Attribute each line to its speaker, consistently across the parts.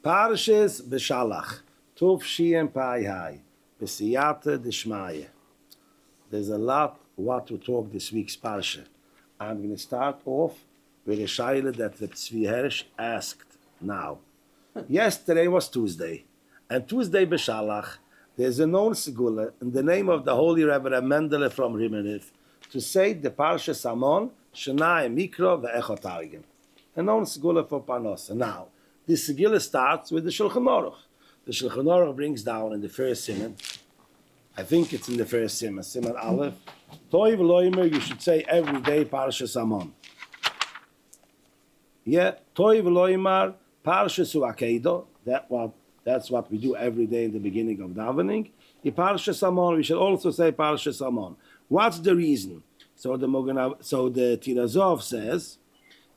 Speaker 1: Parashas Beshalach, Tov Shiem Pai Hai, Besiyata Deshmaya. There's a lot what to talk this week's Parasha. I'm going to start off with a shaila that the Tzvi Hirsch asked now. Yesterday was Tuesday, and Tuesday Beshalach, there's a known segula in the name of the Holy Reverend Mendele from Rimenif to say the Parasha Samon, Shanai Mikro ve'echot Targim. A known segula for Parnasa. Now, this segula starts with the Shulchan Aruch. The Shulchan Aruch brings down in the first siman, I think it's in the first siman, siman Aleph, Toiv Loimer, you should say every day Parasha Samon. Yeah, Toiv Loimar, Parasha Suakedo, that's what we do every day in the beginning of davening. In Parasha Samon, we should also say Parasha Samon. What's the reason? So the Tirazov says,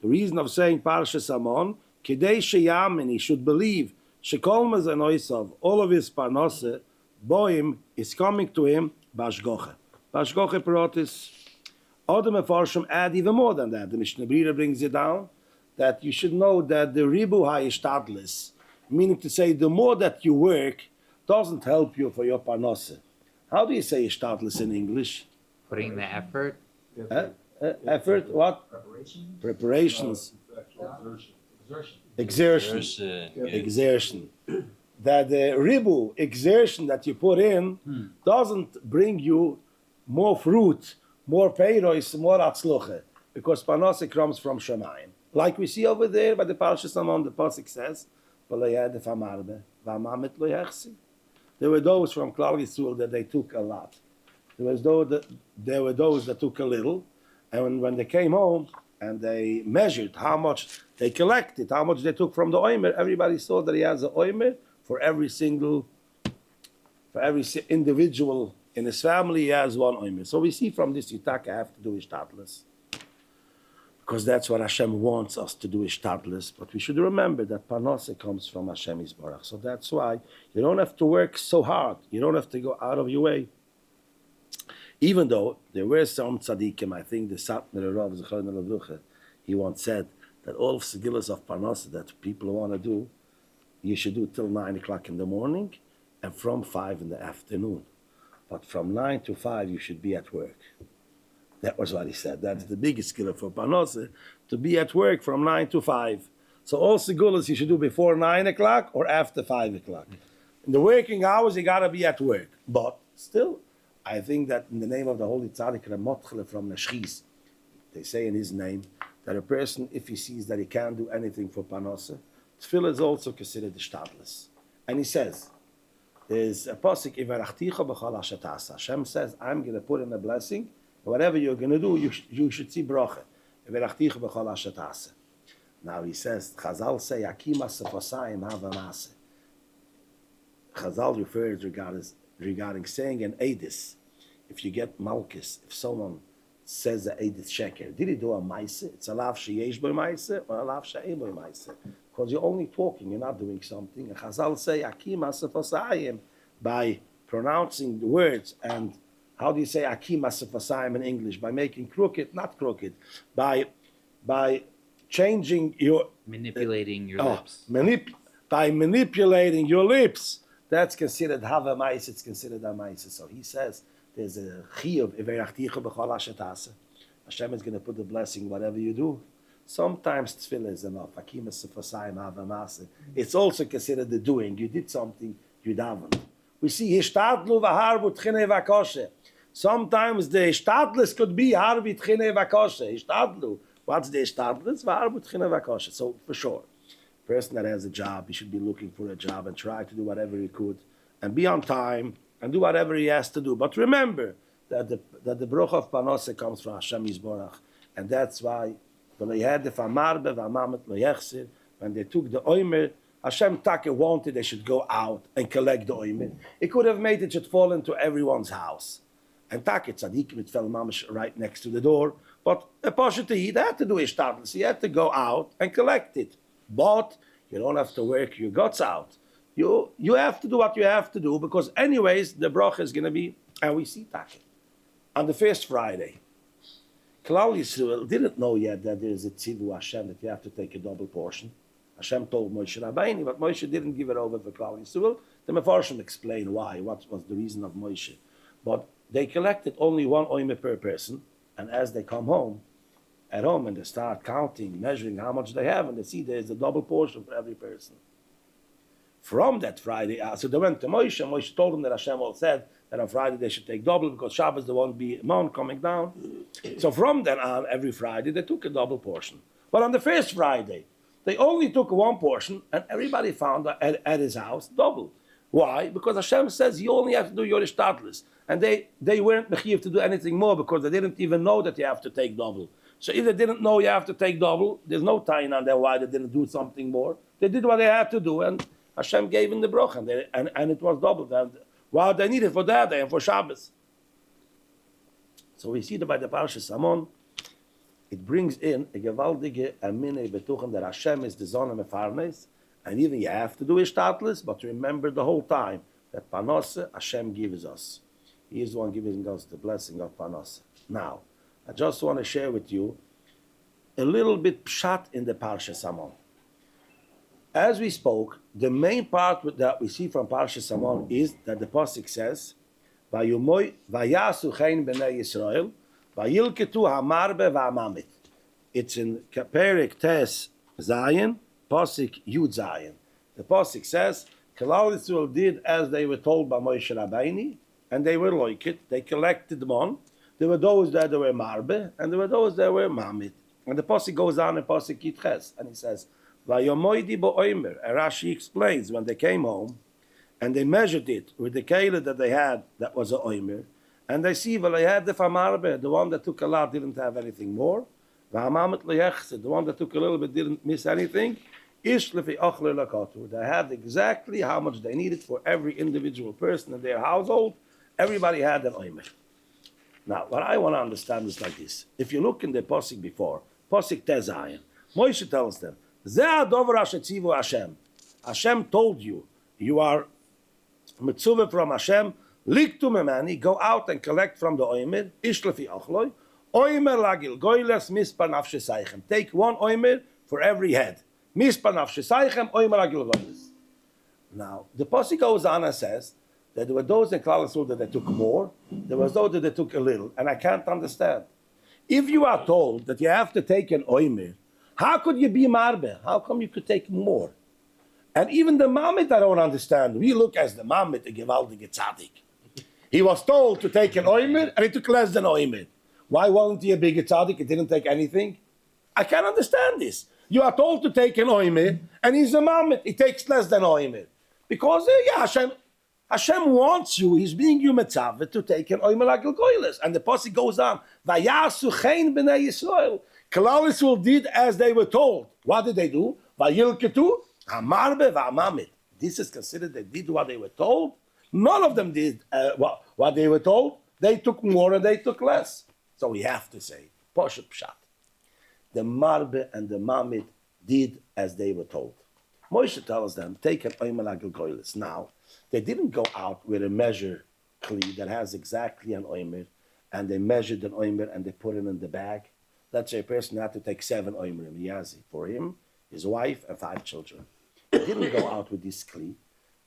Speaker 1: the reason of saying Parasha Samon, Kidei Sheyamin, he should believe, Shekol Mazanoisov, all of his Parnose, Boim, is coming to him, Bashgoche. Bashgoche Perotis. Other Mefarshim add even more than that. The Mishnah Brira brings it down, that you should know that the Ribu HaYishtadlis, meaning to say the more that you work, doesn't help you for your Parnose. How do you say Yishtadlis in English?
Speaker 2: Putting the effort.
Speaker 1: Effort, what? Preparations. Exertion. That the ribu, exertion that you put in, doesn't bring you more fruit, more peiros, more atzluche, because Parnasa comes from Shemayim. Like we see over there by the Parashat Samon, the Pasuk says, there were those from Klal Yisrael that they took a lot. There were those that took a little, and when they came home and they measured how much they collected, how much they took from the oimer, everybody saw that he has an oimer for every individual in his family. He has one oimer. So we see from this, Yitaka have to do Ishtadlis, because that's what Hashem wants us to do, Ishtadlis. But we should remember that Parnasa comes from Hashem Yisbarach. So that's why you don't have to work so hard. You don't have to go out of your way. Even though there were some tzaddikim, I think the Satmar Rav Zechron Lavrucha, he once said that all of Segillas of Parnasa that people want to do, you should do till 9 o'clock in the morning and from 5 in the afternoon. But from 9 to 5, you should be at work. That was what he said. That's the biggest skill for Parnasa, to be at work from 9 to 5. So all Segillas you should do before 9 o'clock or after 5 o'clock. In the working hours, you got to be at work. But still, I think that in the name of the Holy Tzaddik Ramotchele from Nashchis, they say in his name that a person, if he sees that he can't do anything for Parnasa, Tefillah is also considered Ishtadlis. And he says, there's a pasuk, Iverachticha b'chol asher ta'asa. Hashem says, I'm going to put in a blessing, whatever you're going to do, you should see bracha. Iverachticha b'chol asher ta'asa. Now he says, Chazal say, Akima sefosayim hava maaseh. Chazal refers regarding saying an Eidis. If you get Malchus, if someone says the Eidis Sheker, did he do a Maise? It's a lav sheyesh boy Maise or a lav she'ei boy Maise? Because you're only talking, you're not doing something. And Chazal say, Akim asefosayim, by pronouncing the words. And how do you say Akim asefosayim in English? By making crooked, not crooked. By changing your...
Speaker 2: Manipulating your lips.
Speaker 1: By manipulating your lips. That's considered Hava Mais, it's considered a Mais. So he says, there's a Chiyuv, Iverachticha b'chol asher ta'aseh. Hashem is going to put the blessing whatever you do. Sometimes Tefillah is enough. Akim esefosayim hava maaseh. It's also considered the doing. You did something, you davened. We see Hishtadlu v'harbu tchine v'koshe. Sometimes the Hishtadlis could be harbi tchine v'koshe. Hishtadlu. What's the Hishtadlis? V'harbu tchine v'koshe. So for sure. Person that has a job, he should be looking for a job and try to do whatever he could and be on time and do whatever he has to do. But remember that the bracha of Parnasa comes from Hashem Yisborach, and that's why when they took the oimer, Hashem Take wanted they should go out and collect the oimer. He could have made it should fall into everyone's house. And Take tzaddikim, it fell mamash right next to the door. But a Pashut, he had to do his Ishtadlis. He had to go out and collect it. But you don't have to work your guts out. You have to do what you have to do, because anyways, the bracha is going to be, and we see Take. On the first Friday, Klal Yisrael didn't know yet that there is a tzivu Hashem, that you have to take a double portion. Hashem told Moshe Rabbeinu, but Moshe didn't give it over for Klal Yisrael. The Mefarshim explain why, what was the reason of Moshe. But they collected only one oimer per person, and as they come home, at home, and they start counting, measuring how much they have, and they see there's a double portion for every person. From that Friday, so they went to Moshe, and Moshe told them that Hashem all said that on Friday they should take double, because Shabbos there won't be moon coming down. So from then on, every Friday, they took a double portion. But on the first Friday, they only took one portion, and everybody found at his house double. Why? Because Hashem says you only have to do your ishtadlis. And they weren't mechiv to do anything more, because they didn't even know that you have to take double. So if they didn't know you have to take double, there's no tying on them why they didn't do something more. They did what they had to do, and Hashem gave them the bracha, and it was doubled. And what they needed for that day and for Shabbos. So we see that by the Parashat Samon, it brings in a gewaldige amine betuchen that Hashem is the Zon of Mefarnes, and even you have to do ishtatlis, but remember the whole time that Panose Hashem gives us. He is the one giving us the blessing of Panose. Now, I just want to share with you a little bit pshat in the Parashat Samon. As we spoke, the main part that we see from Parashat Samon is that the pasuk says, "Vayasu chein b'nei Yisrael, vayilketu hamarbe v'amamit." It's in Perek Tes Zayin, pasuk Yud Zayin. The pasuk says, "Klal Yisrael did as they were told by Moshe Rabbeinu, and they were like it. They collected them on. There were those that were marbe, and there were those that were mamit." And the pasuk goes on in pasuk Yitches, and he says, "Vayomoidi bo'omer." And Rashi explains when they came home, and they measured it with the keilah that they had, that was a oimer, and they see, well, they had the famarbe, the one that took a lot didn't have anything more. V'hamamit leyechse, the one that took a little bit didn't miss anything. Ish lefi ochle lakatu. They had exactly how much they needed for every individual person in their household. Everybody had an oimer. Now, what I want to understand is like this. If you look in the posik before, posik Tezayin, Moshe tells them, Ze adover asher tzivu Hashem. Hashem told you, you are mitzvah from Hashem, liktu memani, go out and collect from the oimer, ish lefi ochloi, oimer lagil goyles mispar nafshe saichem. Take one oimer for every head. Mispar nafshe saichem, oimer lagil goyles. Now, the posik goes on and says, that there were those in Klal Yisrael that they took more, there was those that they took a little, and I can't understand. If you are told that you have to take an oimer, how could you be marbe? How come you could take more? And even the mamit, I don't understand. We look as the mamit, a gewaldige tzaddik. He was told to take an oimer, and he took less than oimer. Why wasn't he a bigger tzaddik? He didn't take anything. I can't understand this. You are told to take an oimer, and he's a mamit. He takes less than oimer. Because, Hashem wants you, he's being you mitzvah to take an oimer lagil goyles. And the pasuk goes on, Vayasu chein b'nei Yisrael. Klal Yisrael did as they were told. What did they do? Vayilketu hamarbe v'amamit. This is considered they did what they were told. None of them did what they were told. They took more and they took less. So we have to say, Poshet Pshat. The marbe and the mamit did as they were told. Moshe tells them, take an oimer lagil goyles. Now, they didn't go out with a measure kli that has exactly an oimer, and they measured an oimer and they put it in the bag. Let's say a person had to take 7 oimer in Yazi for him, his wife, and 5 children. They didn't go out with this kli.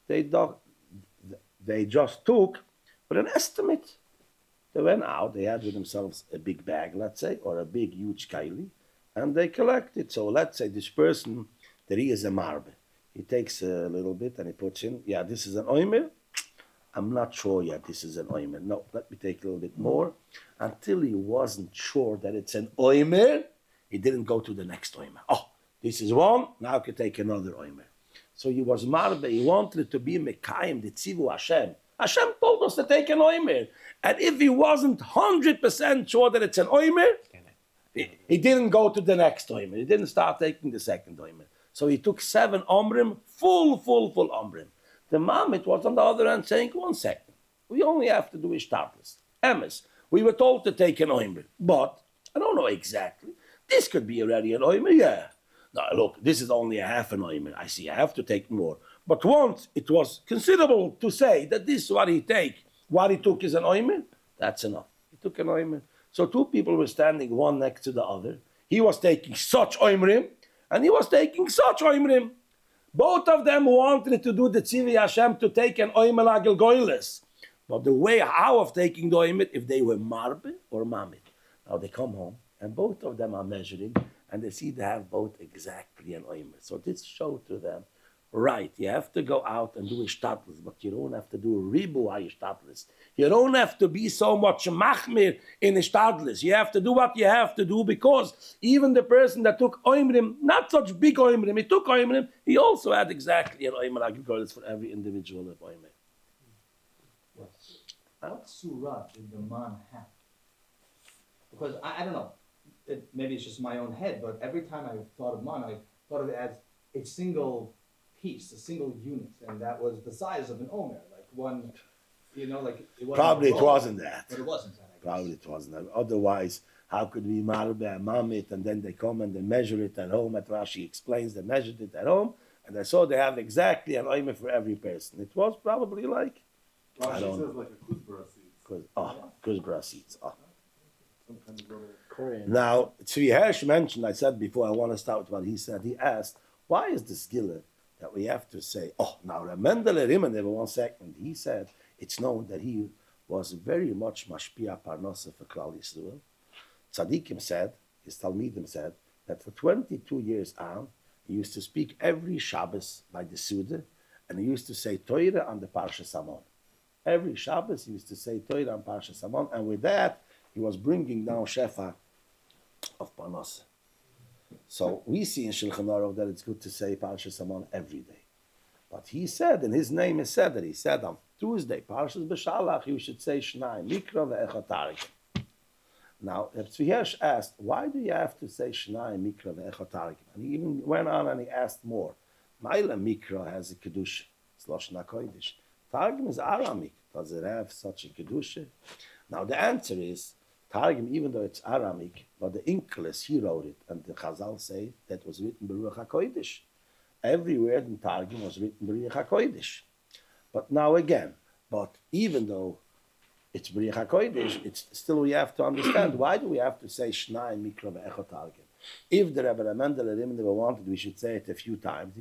Speaker 1: They just took with an estimate. They went out, they had with themselves a big bag, let's say, or a big, huge kaili, and they collected. So let's say this person, that he is a marbe. He takes a little bit and he puts in, this is an oimer. I'm not sure yet this is an oimer. No, let me take a little bit more. Until he wasn't sure that it's an oimer, he didn't go to the next oimer. Oh, this is one, now I can take another oimer. So he was marbe, he wanted it to be mekayim, the tzivu Hashem. Hashem told us to take an oimer. And if he wasn't 100% sure that it's an oimer, he didn't go to the next oimer. He didn't start taking the second oimer. So he took 7 omrim, full omrim. The mamit was on the other hand saying, 1 second, we only have to do ishtartlis. Emes, we were told to take an oimer, but I don't know exactly. This could be already an oimer, yeah. Now look, this is only a half an oimer. I see, I have to take more. But once it was considerable to say that this is what he took is an oimer, that's enough. He took an oimer. So 2 people were standing one next to the other. He was taking such oimrim, and he was taking such oimrim. Both of them wanted to do the Tzivi Hashem to take an oimer agel goyles. But the way how of taking the oimer, if they were marbe or mamit. Now they come home, and both of them are measuring, and they see they have both exactly an oimer. So this showed to them, right, you have to go out and do a shtatlis, but you don't have to do a ribu shtatlis. You don't have to be so much machmir in a shtatlis. You have to do what you have to do, because even the person that took oimrim, not such big oimrim, he took oimrim, he also had exactly an oimer agriculture for every individual of oimrim.
Speaker 3: What surah did the man have? Because I don't know, maybe it's just my own head, but every time I thought of man, I thought of it as a single piece, a single unit, and that was the size of an omer, like one, it wasn't.
Speaker 1: Probably it wasn't that.
Speaker 3: But it wasn't that, I guess.
Speaker 1: Probably it wasn't that. Otherwise, how could we marbe and mamit, and then they come and they measure it at home? At Rashi explains they measured it at home, and they saw they have exactly an omer for every person. It was probably like,
Speaker 4: Rashi says like a kuzbara seeds.
Speaker 1: Kuzbara seeds.
Speaker 4: Some kind of little
Speaker 2: Korean.
Speaker 1: Now, Tzvi mentioned, I said before, I want to start with what he said. He asked, why is this gila that we have to say, now Mendele Rimen, for 1 second, he said, it's known that he was very much Mashpia Parnasa for Klal Yisrael. Tzadikim said, his Talmidim said, that for 22 years on, he used to speak every Shabbos by the Suda, and he used to say Torah on the Parashat Samon. Every Shabbos he used to say Torah on Parashat Samon, and with that, he was bringing down Shefa of Parnasa. So we see in Shulchan Aruch that it's good to say Parashat Samon every day. But he said, and his name is said that he said on Tuesday, Parashat Beshalach, you should say Shnai, Mikra ve'echad targim. Now, Tzvi asked, why do you have to say Shnai, Mikra ve'echad targim? And he even went on and he asked more. Maila Mikra has a Kedusha, it's Lashon HaKodesh. Targim is Aramic. Does it have such a Kedusha? Now the answer is, Targum, even though it's Aramic, but the Inkles, he wrote it, and the Chazal say that was written Beruach HaKodesh. Every word in Targum was written Beruach HaKodesh. But now again, even though it's Beruach HaKodesh, it's still we have to understand, why do we have to say Shnai Mikra ve'echad Targum? If the Rebbe Mendele Rimner wanted, we should say it a few times.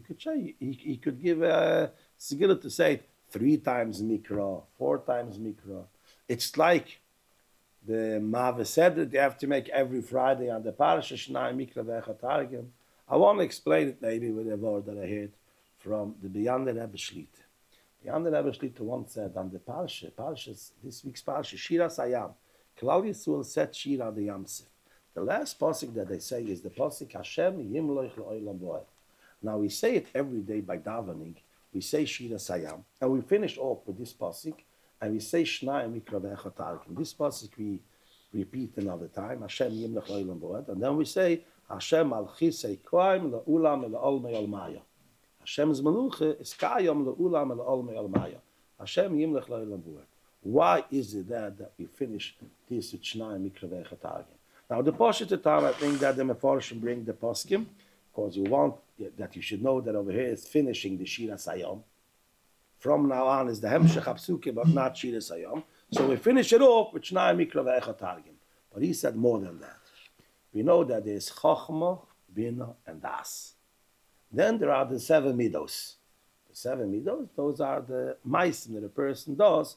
Speaker 1: He could give a Sigillah to say it 3 times Mikra, 4 times Mikra. It's like the Mave said that you have to make every Friday on the Parashat Shnai Mikra ve'echad Targum. I want to explain it maybe with a word that I heard from the Beyond the Rebbe Shlita. Beyond the Rebbe Shlita once said on the Parashat, this week's Parashat, Shira Sayam, Klal Yisrael said Shira the Yamsif. The last pasuk that they say is the pasuk Hashem Yimloich Le'olam Bo'ed. Now we say it every day by davening. We say Shira Sayam, and we finish off with this pasuk. And we say Shnai Mikra ve'echad Targim. This pasuk we repeat another time. Hashem Yimlech Le'olam Bo'ed. And then we say Hashem Al Chisei Koim Le'ulam Le'olmei Olmaya. Hashem's Meluche is Kayom Le'ulam Le'olmei Olmaya. Hashem Yimlech Le'olam Bo'ed. Why is it that we finish this with Shnai Mikra ve'echad Targim? Now the Pashat time, I think that the Mefarshim bring the Poskim, because you want that you should know that over here is finishing the Shira Sayom. From now on is the Hemshech HaPsukim, but not Shira Sayom. So we finish it off with Shnai Mikra ve'echad Targim. But he said more than that. We know that there is Chochmah, Bina, and Das. Then there are the 7 Midos. The 7 Midos, those are the Meisim that a person does,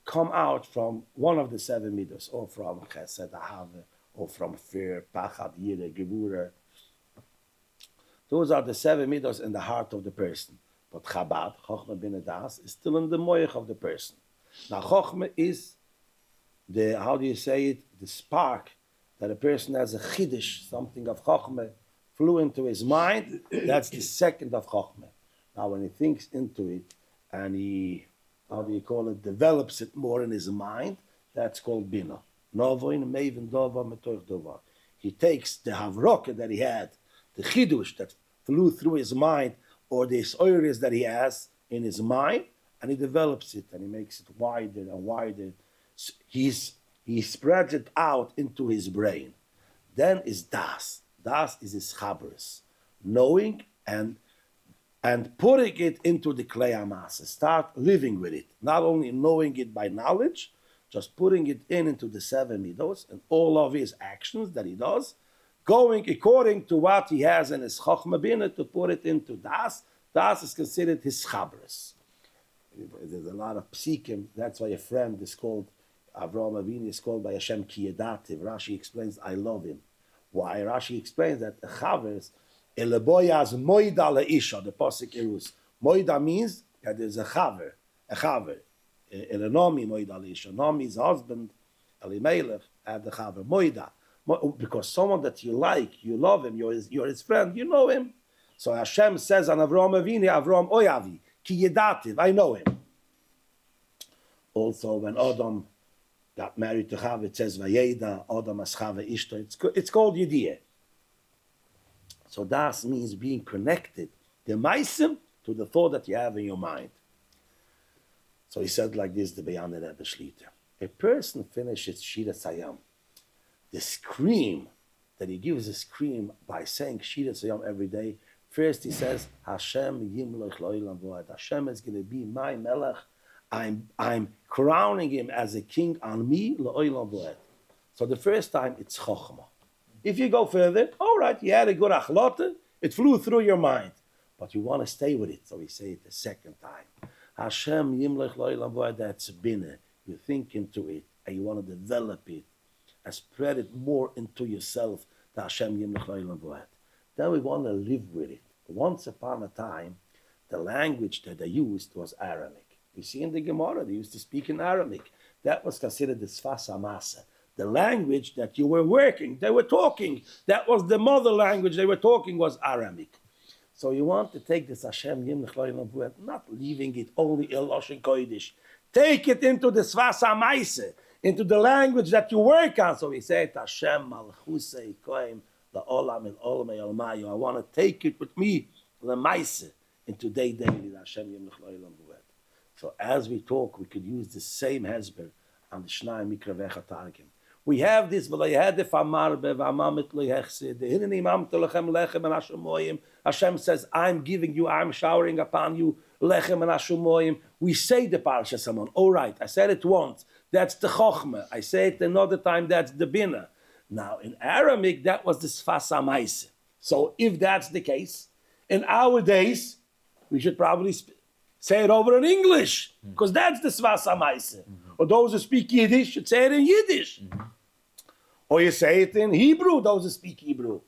Speaker 1: come out from one of the 7 Midos, or from Chesed, Ahave, or from fear, Pachad, Yire, Gevura. Those are the 7 Midos in the heart of the person. But Chabad, Chochmah Bina Das, is still in the moich of the person. Now Chochmah is the, the spark that a person has a chiddush, something of Chochmah flew into his mind. That's the second of Chochmah. Now when he thinks into it and he, develops it more in his mind, that's called Bina. Novoin, Mevin, Dova, Metoich, Dova. He takes the Havroka that he had, the chiddush that flew through his mind, or the oiris that he has in his mind, and he develops it, and he makes it wider and wider. He spreads it out into his brain. Then is Das. Das is his chabris, knowing and putting it into the klei hamasa. Start living with it. Not only knowing it by knowledge, just putting it into the 7 midos and all of his actions that he does. going according to what he has in his Chochmah Bina to put it into Das. Das is considered his Chabras. There's a lot of psikim. That's why a friend is called, Avraham Avinu is called by Hashem Kiyedativ. Rashi explains, I love him. Why? Rashi explains that the Chavers, Eleboyaz Moida Leisha, the Pasuk Erus. Moida means that there's a Chaver. Elenomi Moida Leisha. Nomi's husband, Elimelech, had the Chaver. Moida. Because someone that you like, you love him, you're his friend, you know him. So Hashem says on Avraham Avinu, Avraham Oyavi, Ki Yedativ, I know him. Also, when Adam got married to Chava, it says Vayeda, Adam as Chava Ishto. It's called Yediyah. So das means being connected, the maisim, to the thought that you have in your mind. So he said like this, the Beyan Rebbe Shlita. A person finishes Shira Sayam. The scream that he gives a scream by saying Shira Sayam every day. First he says, Hashem Yimlech Lo'ilam Vo'ed. Hashem is going to be my Melech. I'm crowning him as a king on me, Lo'ilam Vo'ed. So the first time it's Chochmah. If you go further, all right, you had a good achlote, it flew through your mind. But you want to stay with it, so we say it the second time. Hashem Yimlech Lo'ilam Vo'ed, that's Binah. You think into it, and you want to develop it, and spread it more into yourself, the Hashem Yimlech Lo'ilam Vo'ed. Then we want to live with it. Once upon a time, the language that they used was Aramaic. We see in the Gemara, they used to speak in Aramaic. That was considered the Sfas Hamasa. The language that you were working, they were talking. That was the mother language they were talking was Aramaic. So you want to take this Hashem Yimlech Lo'ilam Vo'ed, not leaving it only in Lashon Kodesh. Take it into the Sfas Hamaisa, into the language that you work on. So we say it, Hashem Malchusei Koim La'olam El Olmei Almayu. I want to take it with me, Lemaisa, into daily Hashem Yimlech Lo'ilam Vo'ed. So as we talk, we could use the same hezber on the Shnai Mikra Vecha Targim. We have this, Hashem says, I'm giving you, I'm showering upon you, lechem and ashumoyim. We say the Parashat Samon. All right, I said it once. That's the Chochmah. I say it another time, that's the Bina. Now, in Aramaic, that was the Sfas HaMaisa. So if that's the case, in our days, we should probably say it over in English, because that's the Sfas HaMaisa. Or those who speak Yiddish should say it in Yiddish. Or you say it in Hebrew, those who speak Hebrew.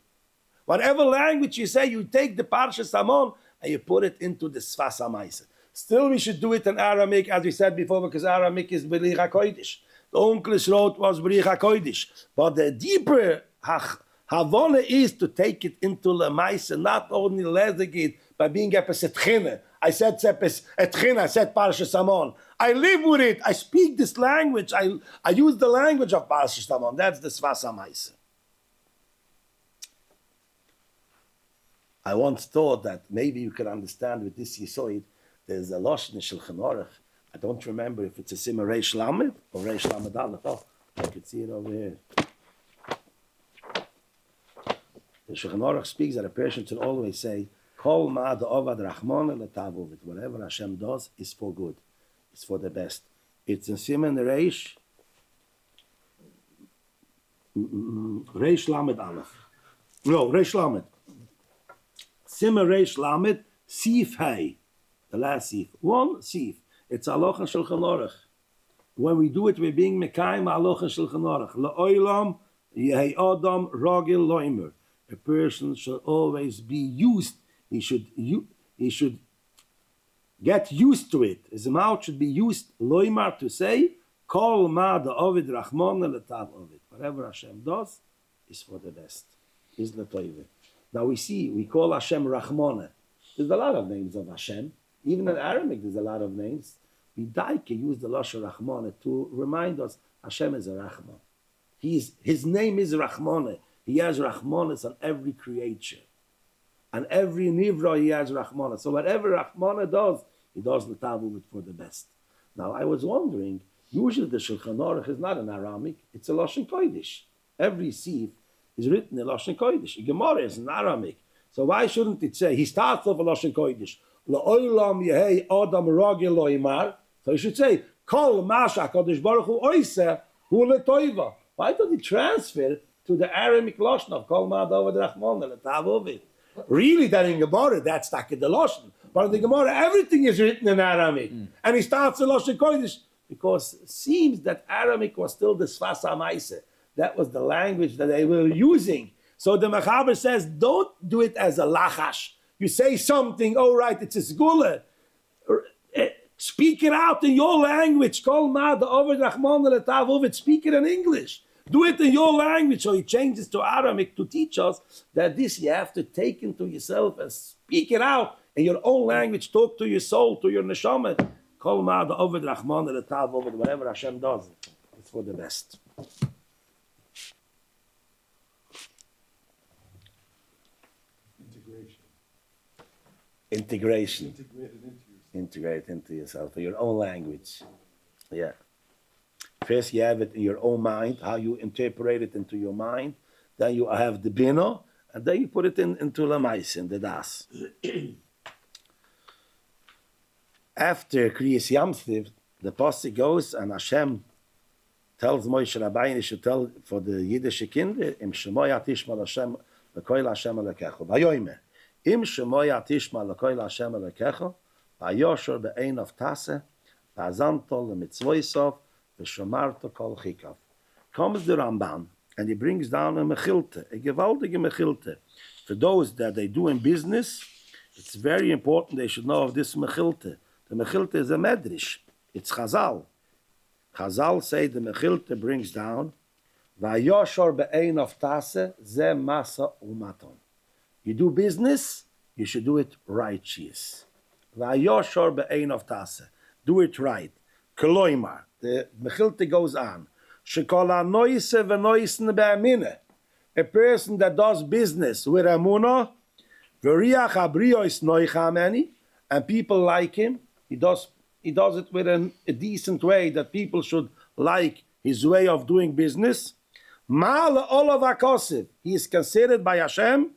Speaker 1: Whatever language you say, you take the Parashat Samon and you put it into the Sfas HaMaisa. Still, we should do it in Aramaic, as we said before, because Aramaic is B'rich HaKodesh. The Onkelis wrote was B'rich HaKodesh. But the deeper Havana is to take it into the Maisa, not only lezig it by being a pesetchine. I said etchine, I said Parashat Samon. I live with it. I speak this language. I use the language of Parashat Samon. That's the Sfas HaMaisa. I once thought that maybe you can understand with this Yisoid, there's a Lashon Shulchan Aruch. I don't remember if it's a Simmer Reish Lamed or Reish Lamed Aleph. Oh, I could see it over here. The Shulchan Aruch speaks that a person should always say, Kol ma da'ovad rachmana l'tavovit. Whatever Hashem does is for good. It's for the best. It's in Simmer Reish Lamed Aleph. No, Reish Lamed. Simmer Reish Lamed, Sif Hay. The last Sif. One Sif. It's Aloch and Shulchan Aruch. When we do it, we're being Mekayim Aloch and Shulchan Aruch. La'olam Yehi Adam Rogil Loimer. A person should always be used. He should get used to it. His mouth should be used, Loimar, to say, Kol ma da'ovid rachmona l'tav ovid. Whatever Hashem does is for the best. Is l'toive. Now we call Hashem Rachmona. There's a lot of names of Hashem. Even in Aramaic, there's a lot of names. We use the Lashon Rachmona to remind us Hashem is a Rachman. His name is Rachmona. He has Rachmonas on every creature. On every Nivra, he has Rachmona. So whatever Rachmona does, he does the Tavuvit for the best. Now, I was wondering, usually the Shulchan Aruch is not in Aramaic, it's a Lashon Kodesh. Every Sif is written in Lashon Kodesh. Gemara is in Aramaic. So why shouldn't it say, he starts off a Lashon Kodesh, La'olam Yehei Adam Rogel Loimar. So he should say, Kol Masha HaKadosh Baruch Hu Oiseh Hu Letoiva. Why don't he transfer to the Aramaic Lashon of Kol Ma'ad Oved Rachmon L'Tav Ovid. Really, that in Gemara, that's the Lashon. But in the Gemara, everything is written in Aramaic. And he starts the Lashon Kodesh because it seems that Aramaic was still the Sfas HaMaaseh. That was the language that they were using. So the Mechaber says, don't do it as a lachash. You say something, oh right, it's a sgula. Speak it out in your language. Kol Ma'ad Oved Rachmon L'Tav Ovid. Speak it in English. Do it in your language. So he changes to Aramaic to teach us that this you have to take into yourself and speak it out in your own language. Talk to your soul, to your neshama. Kol Ma'ad Oved Rachmon L'Tav Ovid. Whatever Hashem does, it's for the best. Integration. Integrate into yourself, in your own language. Yeah. First you have it in your own mind, how you interpret it into your mind. Then you have the bino, and then you put it into Lamais, in the das. After Kriyas Yamstiv, the Pasuk goes, and Hashem tells Moshe Rabbeinu, he should tell for the Yiddish kinder, Im Shemoy Atishma Hashem, L'koil Hashem Alekecho. Vayoyme. Im Shemoy Atishma L'koil Hashem Alekecho, Vayoshor Be'ein of Tase, Vazanto L'mitzvoisov, V'shomarto Kol Chikav. Comes the Ramban, and he brings down a mechilte, a gewaltige mechilte. For those that they do in business, it's very important they should know of this mechilte. The mechilte is a medrash. It's Chazal. Chazal say the mechilte brings down, Vayoshor Be'ein of Tase, Ze Masa Umaton. You do business, you should do it righteous. Vayoshor Be'ein of Tase. Do it right. Koloimar. The mechilte goes on. Shekol hanoise v'noisen be'amine. A person that does business with Emuna, v'riach habriyos noicha, and people like him. He does it with a decent way that people should like his way of doing business. Ma'al olav hakosiv. He is considered by Hashem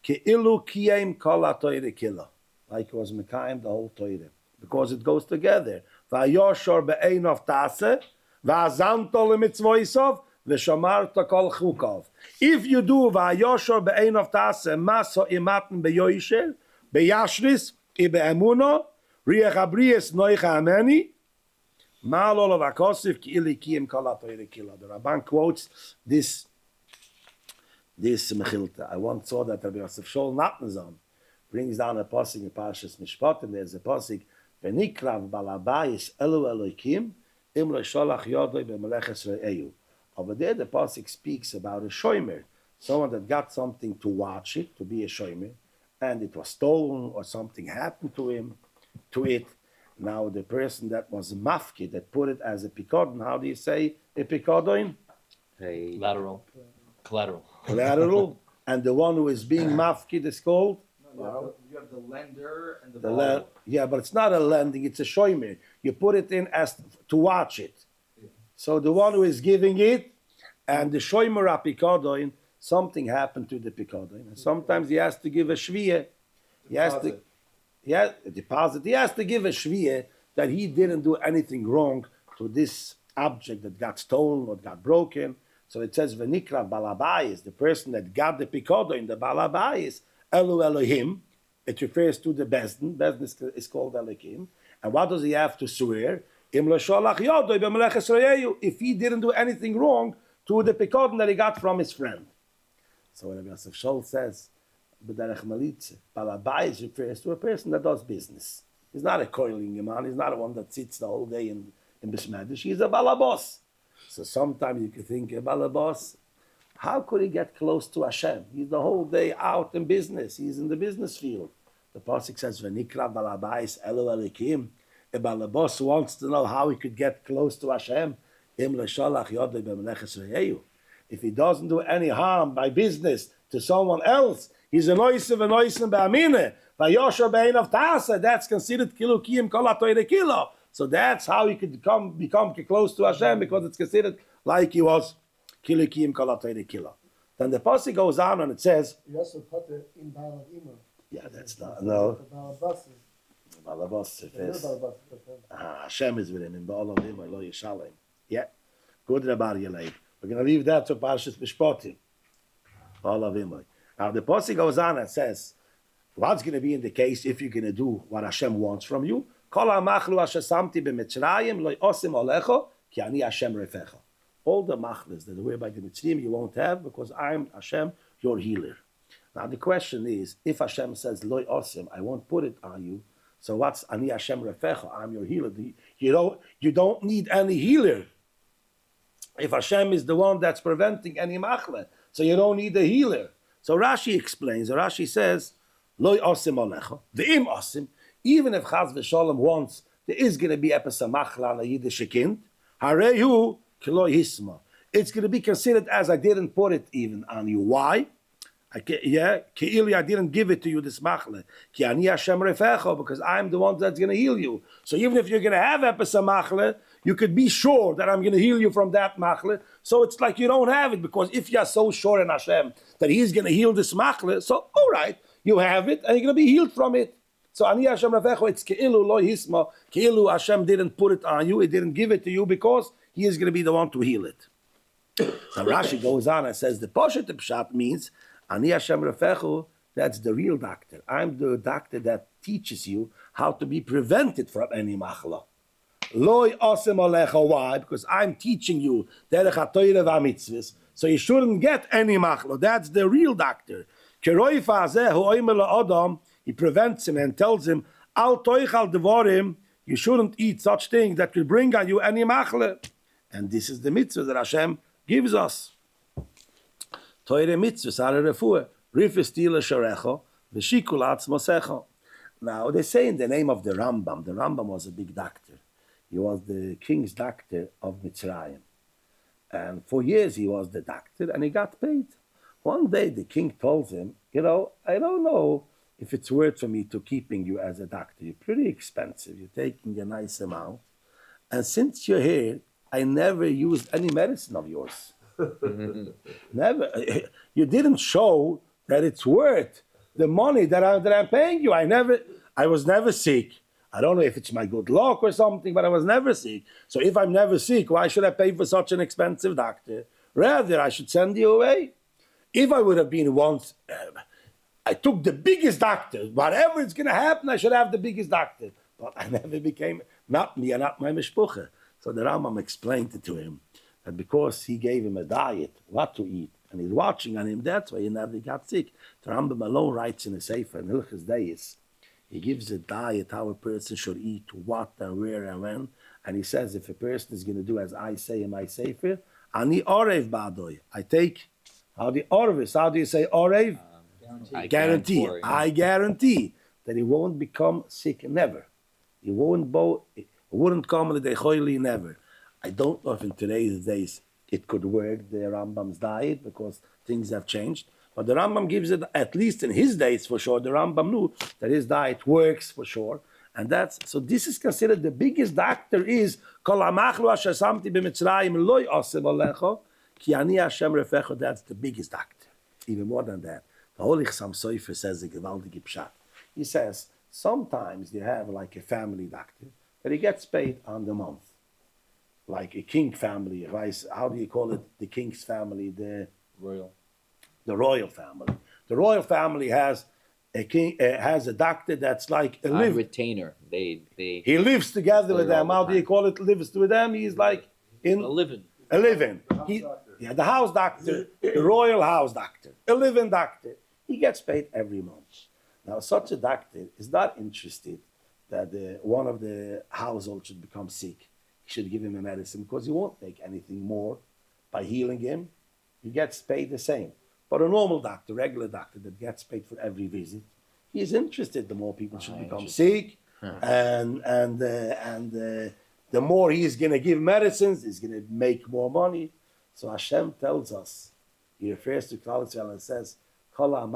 Speaker 1: ke'ilu kiyem kol ha'toyre kilo. Like he was mekayim the whole Torah. Because it goes together. Vayoshor be'ein of Tase, va'azanto l'mitzvoisov, v'shamarto kol chukov. If you do vayoshor be'ein of Tase, maso imaten be'yoisher, be'yashris, be'emuna, riach abriyes noicha ameni, ma'al olav hakosiv ki'ili kiyim kol ha'toyre kilo. The Rabban quotes this mechilta. I once saw that Rabbi Yosef Shol Natnazon brings down a pasuk in Parashat Mishpat, and there's a pasuk, V'nikrav balabayis elu Elokim, im lo sholach yodoi b'meleches re'eyu. Over there, the pasuk speaks about a shomer, someone that got something to watch it, to be a shomer, and it was stolen or something happened to it. Now the person that was mafki, that put it as a pikodon, how do you say a pikodon? Collateral. And the one who is being mafki is called?
Speaker 3: You have the lender and the borrower.
Speaker 1: Yeah, but it's not a lending, it's a shomer. You put it in as to watch it. Yeah. So the one who is giving it, and the shomer apikodoin, something happened to the pikodoin. And sometimes he has to give a shviyah. He has to give a shviyah that he didn't do anything wrong to this object that got stolen or got broken. So it says, V'nikra balabayis, the person that got the pikodoin, the balabayis, Elu Elohim, it refers to the Bezdin. Bezdin is called Elohim. And what does he have to swear? If he didn't do anything wrong to the pekodin that he got from his friend. So when Rabbi Yosef Shol says, Balabayis refers to a person that does business. He's not a coiling man. He's not a one that sits the whole day in Besmedish. He's a balabos. So sometimes you could think, a balabos, how could he get close to Hashem? He's the whole day out in business. He's in the business field. The pasuk says, "V'nikra balabais elu elikim." A balabos wants to know how he could get close to Hashem. Im leshalach yodei b'meleches re'eyu. If he doesn't do any harm by business to someone else, he's a noisev ba'amine. Vayosher be'ein of tasa. That's considered kilukiyim kol ha'toyre kilo. So that's how he could become close to Hashem, because it's considered like he was. Then the pasuk goes on and it says, yeah, that's not, no. Hashem is with him in Ba'al Olim, Lo Yishalem. Yeah. Good Rabbi Yaleib. We're going to leave that to Parashat Mishpatim. Now the Pasuk goes on and says, what's going to be in the case if you're going to do what Hashem wants from you? All the machlas that were by the Mitzrayim you won't have because I'm Hashem, your healer. Now the question is, if Hashem says Loi Osim, I won't put it on you. So what's Ani Hashem Refecha? I'm your healer. You don't need any healer. If Hashem is the one that's preventing any machle, so you don't need a healer. So Rashi explains. Rashi says, Loi Osim Alecha, Ve'im Osim. Even if Chaz v'Shalom wants, there is going to be episa machla on a Yiddish kind. Harehu k'lo hisma. It's going to be considered as I didn't put it even on you. Why? I didn't give it to you, this machle. Ki ani Hashem refecho, because I'm the one that's going to heal you. So even if you're going to have episa machle, you could be sure that I'm going to heal you from that machle. So it's like you don't have it, because if you're so sure in Hashem that He's going to heal this machle, so all right, you have it, and you're going to be healed from it. So Ani Hashem Rafecho, it's Ke'ilu lo hisma. Ke'ilu Hashem didn't put it on you, He didn't give it to you because He is going to be the one to heal it. So Rashi goes on and says the Poshet Pshat means Ani Hashem Rafecho, that's the real doctor. I'm the doctor that teaches you how to be prevented from any machla. Loi osem alecha. Why? Because I'm teaching you derech hatoyre v'amitzvos, so you shouldn't get any machla. That's the real doctor. Keroi fazeh hu oimer la'adam. He prevents him and tells him, Al toichal devorim, you shouldn't eat such things that will bring on you any machle. And this is the mitzvah that Hashem gives us. Toire mitzvah, sare refuah, rifes tila sharecho, v'shikul atzmosecho. Now, they say in the name of the Rambam was a big doctor. He was the king's doctor of Mitzrayim. And for years he was the doctor and he got paid. One day the king told him, I don't know if it's worth for me to keeping you as a doctor. You're pretty expensive. You're taking a nice amount. And since you're here, I never used any medicine of yours. Never. You didn't show that it's worth the money that I'm paying you. I was never sick. I don't know if it's my good luck or something, but I was never sick. So if I'm never sick, why should I pay for such an expensive doctor? Rather, I should send you away. If I would have been once... I took the biggest doctor. Whatever is going to happen, I should have the biggest doctor. But I never became, not me and not my mishpucha. So the Rambam explained it to him, that because he gave him a diet, what to eat, and he's watching on him, that's why he never got sick. The Rambam alone writes in a Sefer, in Hilchos Deis, he gives a diet, how a person should eat, what and where and when. And he says, if a person is going to do as I say in my Sefer, ani orev badoy. I take, how do you say orev? I guarantee that he won't become sick, never. He wouldn't come to the choili, never. I don't know if in today's days it could work, the Rambam's diet, because things have changed. But the Rambam gives it, at least in his days for sure, the Rambam knew that his diet works for sure. And so this is considered the biggest doctor is, Kol hamachlu asher samti b'Mitzrayim loy osem alecho, ki ani Hashem refecho, that's the biggest doctor. Even more than that. The Holy Chassam Sofer says a gewaldige pshat. He says, sometimes you have like a family doctor, but he gets paid on the month. Like a king family, how do you call it? The king's family, the royal family. The royal family has a doctor that's like a
Speaker 2: retainer.
Speaker 1: He lives together with them. How do you call it? Lives with them. He's like in a living. The house doctor, the royal house doctor, a living doctor. He gets paid every month. Now, such a doctor is not interested that one of the household should become sick. He should give him a medicine because he won't make anything more by healing him. He gets paid the same. But a normal doctor, regular doctor that gets paid for every visit, he is interested the more people should become sick, and the more he is going to give medicines, he's going to make more money. So Hashem tells us, he refers to Klal Yisrael and says, I'm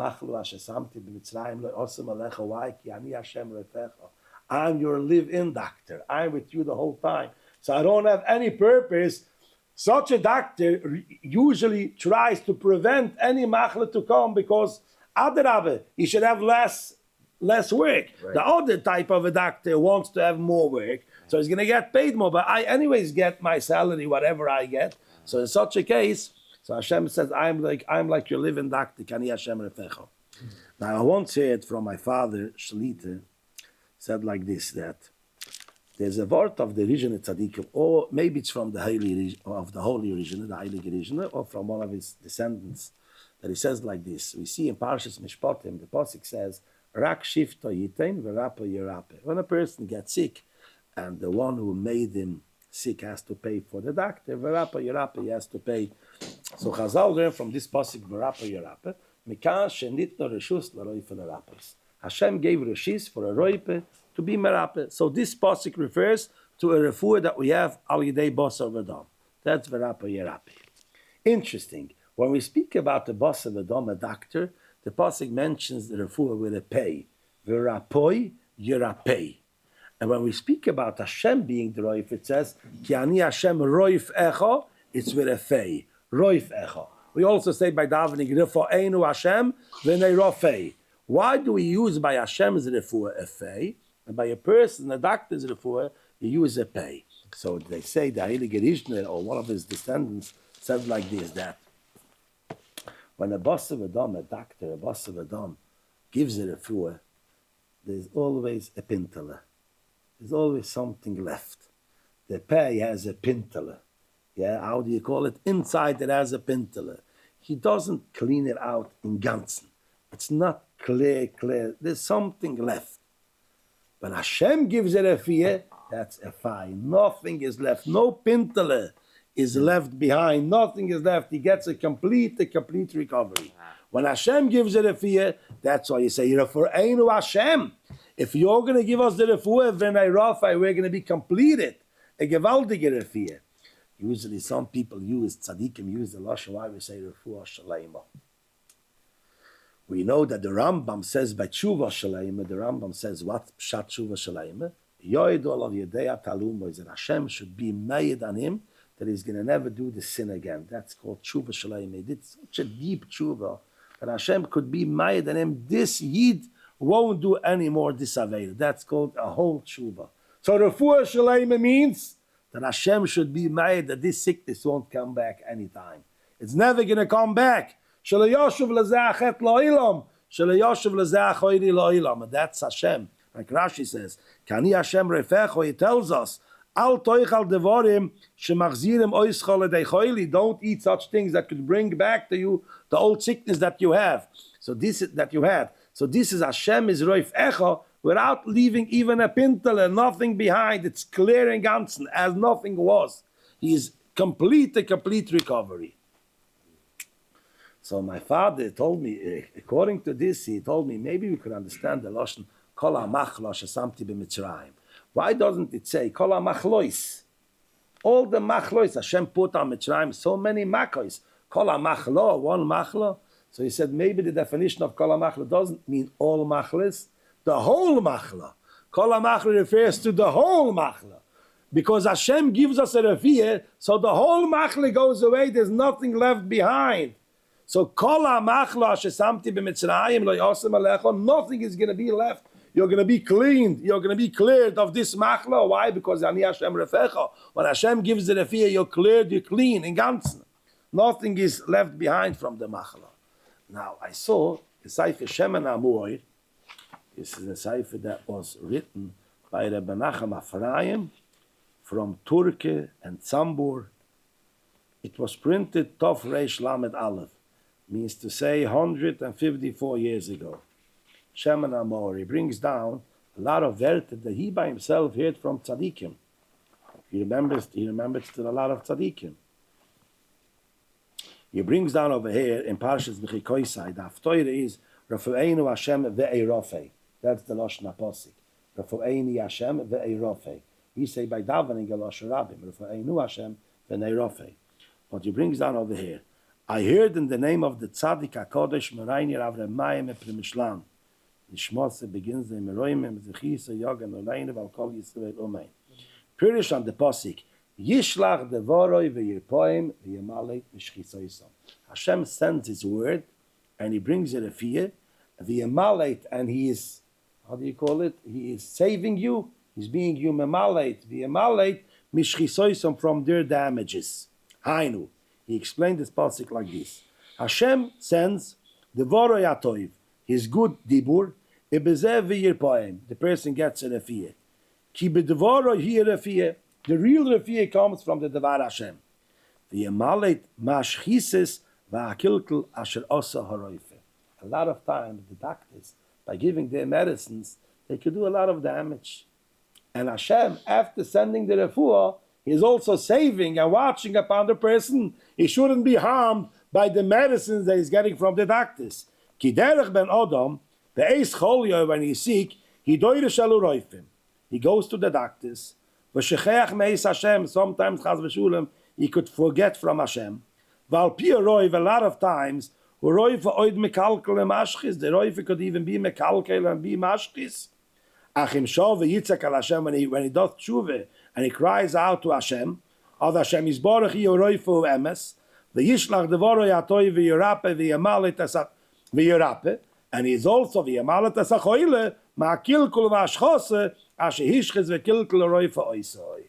Speaker 1: your live-in doctor. I'm with you the whole time. So I don't have any purpose. Such a doctor usually tries to prevent any machla to come because Adarabah, he should have less work. Right. The other type of a doctor wants to have more work, so he's going to get paid more. But I anyways get my salary, whatever I get. So in such a case, So Hashem says, I'm like your living doctor, Kani Hashem Refecho. Now I once heard from my father, Shlita, said like this, that there's a word of the Rishon Tzaddikim, or maybe it's from the Holy Rishon, the Heilige Rishon, or from one of his descendants, that he says like this. We see in Parashat Mishpatim, the Pasuk says, Rak shifto yitain v'rapa yirape. When a person gets sick, and the one who made him sick has to pay for the doctor, v'rapa yirape, he has to pay. So Chazal learned from this pasuk v'rapa yirape, mikan shenitno reshus l'roife l'rapes. Hashem gave reshis for a roipe to be merape. So this pasuk refers to a refuah that we have al yidei basar v'dam. That's v'rapa yirape. Interesting. When we speak about the basar v'dam, a doctor, the pasuk mentions the refuah with a pay, v'rapoi yirape. And when we speak about Hashem being the roif, it says, Ki ani Hashem roif echo, it's with a fei, roif echo. We also say by davening, Refo'enu Hashem, v'nei rofei. Why do we use by Hashem's refuah a fei, and by a person, a doctor's refuah, you use a pay? So they say the Heilige Rishner, or one of his descendants, said like this, that when a boss of Adam, a doctor, a boss of Adam, gives a refuah, there's always a pintele. There's always something left. The pay has a pintele. Yeah, how do you call it? Inside it has a pintele. He doesn't clean it out in ganzen. It's not clear. There's something left. When Hashem gives it a fear, that's a fine. Nothing is left. No pintele is left behind. Nothing is left. He gets a complete recovery. When Hashem gives it a fear, that's why you say, Refo'enu Hashem. If you're going to give us the refuah, v'nei rofei, we're going to be completed. A gewaldige refuah. Usually some people tzaddikim use the lashon, why we say refuah shaleima. We know that the Rambam says by tshuva shaleima, the Rambam says what? Pshat tshuva shaleima. Yoidol of Yedea Talum is that Hashem should be made on him, that he's going to never do the sin again. That's called tshuva shaleima. He did such a deep tshuva that Hashem could be made on him. This yid won't do any more this aveda. That's called a whole tshuva. So refuah shaleima means that Hashem should be made that this sickness won't come back anytime. It's never going to come back. And that's Hashem. Like Rashi says, Kani Hashem refecho, he tells us, Al toichal devorim shemachzirim oischol edeichoili. Don't eat such things that could bring back to you the old sickness that you have. So this is that you had. So this is Hashem is roif echo, without leaving even a pintele, nothing behind. It's clear and ganzen, as nothing was. He is complete recovery. So my father told me, according to this, he told me, maybe we could understand the lashon kol ha'machlo shesamti b'Mitzrayim. Why doesn't it say kol ha'machlois? All the machlois Hashem put on Mitzrayim, so many machlois. Kol ha'machlo, one machlo. So he said maybe the definition of kol ha'machlo doesn't mean all machlis, the whole machla. Kol ha'machlo refers to the whole machla. Because Hashem gives us a refuah, so the whole machla goes away, there's nothing left behind. So kol ha'machla shesamti b'Mitzrayim lo yosem alecho, nothing is going to be left. You're going to be cleaned. You're going to be cleared of this machla. Why? Because ani Hashem refecho. When Hashem gives the refuah, you're cleared, you're clean in ganzen. Nothing is left behind from the machla. Now I saw the Sefer Shemen HaMoed. This is a cipher that was written by Rebbe Nachum Ephraim from Turkey and Zambur. It was printed Tov Reish Lamed Aleph, means to say 154 years ago. Shemen HaMoed, he brings down a lot of werte that he by himself heard from tzaddikim. He remembers still a lot of tzaddikim. He brings down over here in Parashat B'chikoisai, the Haftorah is Refo'enu Hashem ve'ei rofei. That's the Lashon HaPosik. Refo'eni Hashem ve'ei rofei. We say by davening a Lashon Rabbim, Refo'enu Hashem ve'ei rofei. But he brings down over here, I heard in the name of the Tzaddik HaKodesh Merayni Rav Remayim Eprimishlan. Nishmose begins the Meroimim Zechisa Yogan Oleine Valkol Yisrael Omein. Pirish on the Posik, Yishlach Devoroi ve'yirpoim ve'yamalei v'shchisoisom. Hashem sends His word, and He brings a refuah, ve'yamalei, and He is, how do you call it? He is saving you. He's being you memalei, ve'yamalei mishchisoisom, from their damages. Hainu. He explained this pasuk like this: Hashem sends the Voro Yatoiv, his good dibur, ibezev v'yirpoim. The person gets a refiyah. Ki b'devoro hi refiyah. The real refiyah comes from the Devar Hashem. V'yemalet mashchises v'akilkel asher osa haroife. A lot of times, the doctors, by giving their medicines, they could do a lot of damage. And Hashem, after sending the refuah, he is also saving and watching upon the person. He shouldn't be harmed by the medicines that he's getting from the doctors. Ki derech ben Adam, the eis cholyo, when he's sick, he doire shalu roifim. He goes to the doctors. V'shecheach meis Hashem, sometimes chaz v'shulam, he could forget from Hashem. Val pia roiv, a lot of times, roiv oid mekalkel and mashchis, the roiv could even be mekalkel and be mashchis. Achim shov Yitzchok al Hashem, when he does tshuva and he cries out to Hashem, Ad Hashem is baruch yoroifu emes, v'yishlach devoro yatoi v'yirape v'yamalet asach v'yirape, and he is also v'yamalet asachoyle ma'akilkul v'ashchose asher hishchiz v'kilkul roifu oisoi.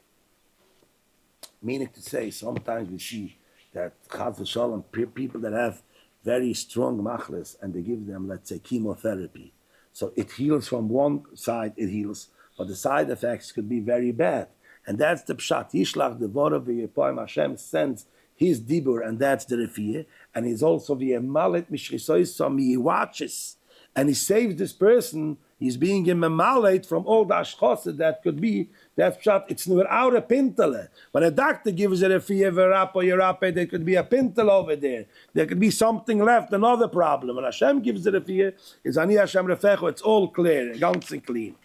Speaker 1: Meaning to say, sometimes we see that chaz v'shalom people that have very strong machles and they give them, let's say, chemotherapy. So it heals from one side, it heals, but the side effects could be very bad. And that's the pshat. Yishlach devora v'yepoim, Hashem sends his dibur, and that's the refiyah. And he's also v'yemalet mishchisoisom, he watches. And he saves this person, he's being memalet from all the ashchose that could be, that pshat, it's without a pintele. When a doctor gives a refiyah, yerape, there could be a pintel over there. There could be something left, another problem. When Hashem gives the refiyah, it's ani Hashem refecho, it's all clear, ganz and clean.